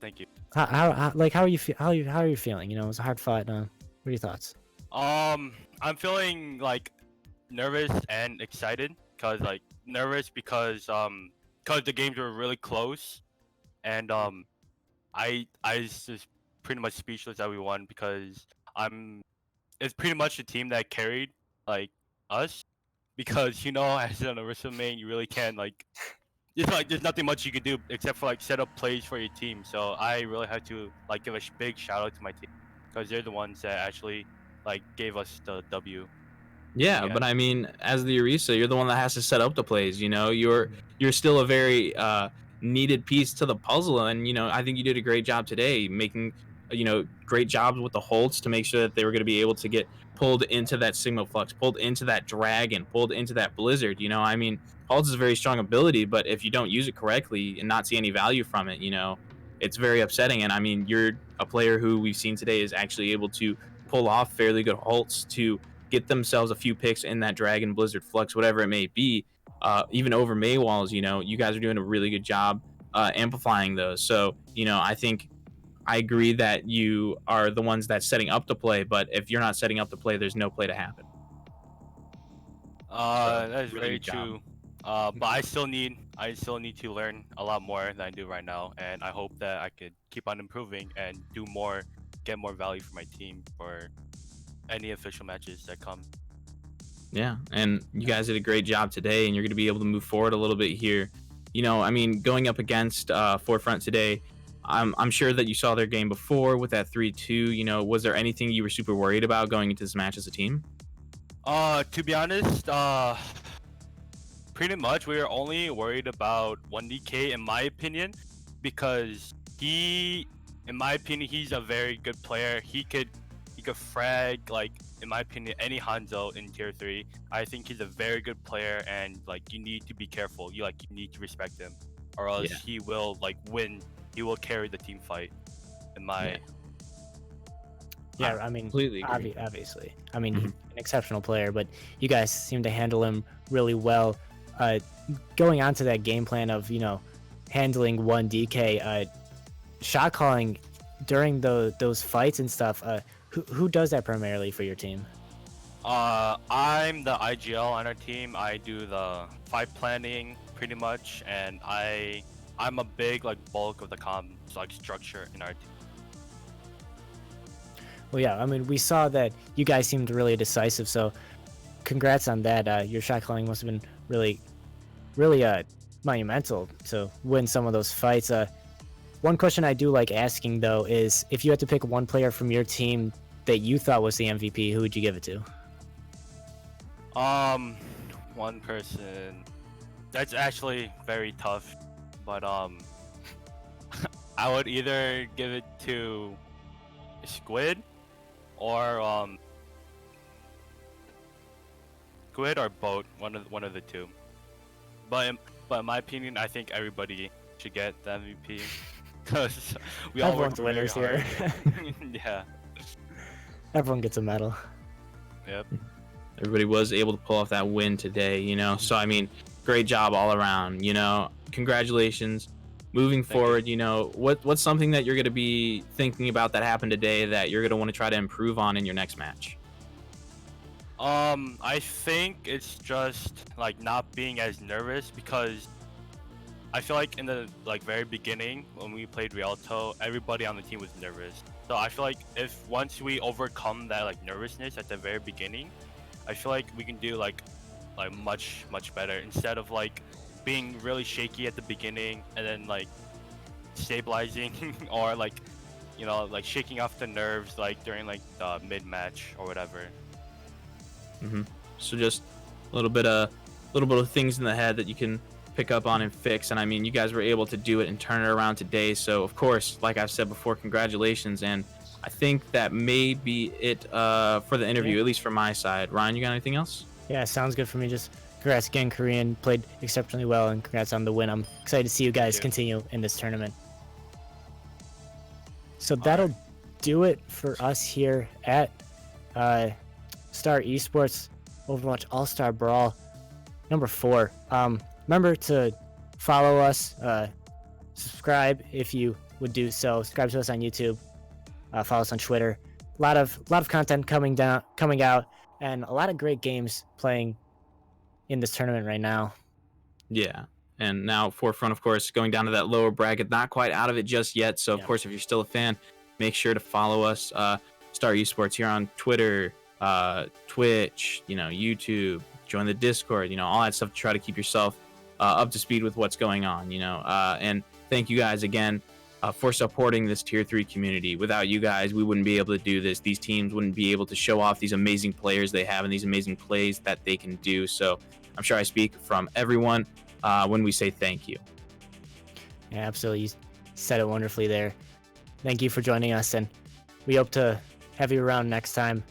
Thank you. How are you how are you feeling? It was a hard fight. What are your thoughts? I'm feeling like nervous and excited, cause like nervous because the games were really close, and I was just pretty much speechless that we won, because it's pretty much the team that carried like us, because as an Orisa main you really can't it's like there's nothing much you can do except for like set up plays for your team. So I really have to give a big shout out to my team, because they're the ones that actually gave us the W. Yeah, Yeah. but I mean, as the Orisa, you're the one that has to set up the plays. You're still a very needed piece to the puzzle, and I think you did a great job today, making great jobs with the holds to make sure that they were going to be able to get pulled into that Sigma Flux, pulled into that Dragon, pulled into that Blizzard. I mean, holds is a very strong ability, but if you don't use it correctly and not see any value from it, it's very upsetting. And I mean, you're a player who we've seen today is actually able to pull off fairly good halts to get themselves a few picks in that Dragon, Blizzard, Flux, whatever it may be, even over Maywalls. You guys are doing a really good job amplifying those. So, I think I agree that you are the ones that's setting up the play, but if you're not setting up the play, there's no play to happen. That is really very good job. true. But I still need to learn a lot more than I do right now, and I hope that I could keep on improving and do more, get more value for my team for any official matches that come. Yeah, and you guys did a great job today, and you're going to be able to move forward a little bit here. I mean, going up against Forefront today, I'm sure that you saw their game before with that 3-2. Was there anything you were super worried about going into this match as a team? To be honest, pretty much we were only worried about 1DK in my opinion, because in my opinion, he's a very good player. He could frag, in my opinion, any Hanzo in tier 3. I think he's a very good player, and you need to be careful. You need to respect him, or else Yeah. he will win. He will carry the team fight. In my Yeah, I mean, completely agree. obviously. I mean, Mhm. he's an exceptional player, but you guys seem to handle him really well. Going on to that game plan of, handling 1DK, shot calling during those fights and stuff, who does that primarily for your team? I'm the IGL on our team. I do the fight planning pretty much, and I'm a big bulk of the comms structure in our team. Well, yeah, I mean, we saw that you guys seemed really decisive, so congrats on that. Your shot calling must have been really, really monumental to win some of those fights. One question I do like asking, though, is if you had to pick one player from your team that you thought was the MVP, who would you give it to? One person. That's actually very tough, but I would either give it to Squid or Squid or Boat, one of the two. But in my opinion, I think everybody should get the MVP, because we all worked Everyone's very winners hard. here. Yeah. Everyone gets a medal. Yep. Everybody was able to pull off that win today, So, I mean, great job all around, Congratulations. Moving Thank you. forward, what's something that you're going to be thinking about that happened today that you're going to want to try to improve on in your next match? I think it's just not being as nervous, because I feel like in the very beginning when we played Rialto, everybody on the team was nervous. So I feel like if once we overcome that nervousness at the very beginning, I feel like we can do much better, instead of being really shaky at the beginning and then stabilizing or shaking off the nerves during the mid match or whatever. So just a little bit of things in the head that you can pick up on and fix. And I mean, you guys were able to do it and turn it around today. So of course, like I've said before, congratulations. And I think that may be it for the interview, at least from my side. Ryan, you got anything else? Yeah, sounds good for me. Just congrats again, Korean. Played exceptionally well, and congrats on the win. I'm excited to see you guys you. continue in this tournament. So that'll do it for us here at Star Esports Overwatch All-Star Brawl number 4. Remember to follow us, subscribe if you would do so. Subscribe to us on YouTube. Follow us on Twitter. A lot of content coming out, and a lot of great games playing in this tournament right now. Yeah. And now Forefront, of course, going down to that lower bracket, not quite out of it just yet. So, of Yeah. course, if you're still a fan, make sure to follow us, Star Esports, here on Twitter, Twitch, YouTube, join the Discord, all that stuff to try to keep yourself up to speed with what's going on, and thank you guys again for supporting this Tier 3 community. Without you guys, we wouldn't be able to do this. These teams wouldn't be able to show off these amazing players they have and these amazing plays that they can do. So I'm sure I speak from everyone when we say thank you. Yeah, absolutely. You said it wonderfully there. Thank you for joining us, and we hope to have you around next time.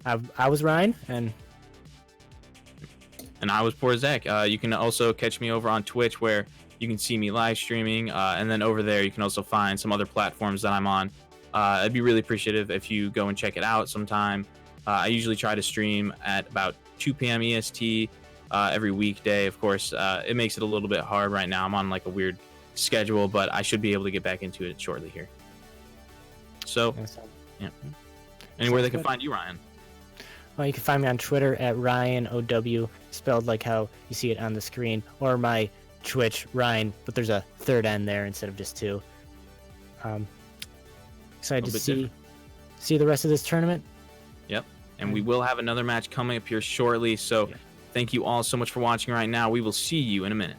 I was Ryan, and I was poor Zach. You can also catch me over on Twitch, where you can see me live streaming, and then over there you can also find some other platforms that I'm on. I'd be really appreciative if you go and check it out sometime. I usually try to stream at about 2 p.m. EST every weekday. Of course, it makes it a little bit hard right now. I'm on like a weird schedule, but I should be able to get back into it shortly here. So, yeah. Anywhere they can good. find you, Ryan. well, you can find me on Twitter at RyanOW, spelled like how you see it on the screen, or my Twitch, Ryan, but there's a third N there instead of just 2. Excited to Little bit see the rest of this tournament. Yep. And we will have another match coming up here shortly. So Yeah. thank you all so much for watching right now. We will see you in a minute.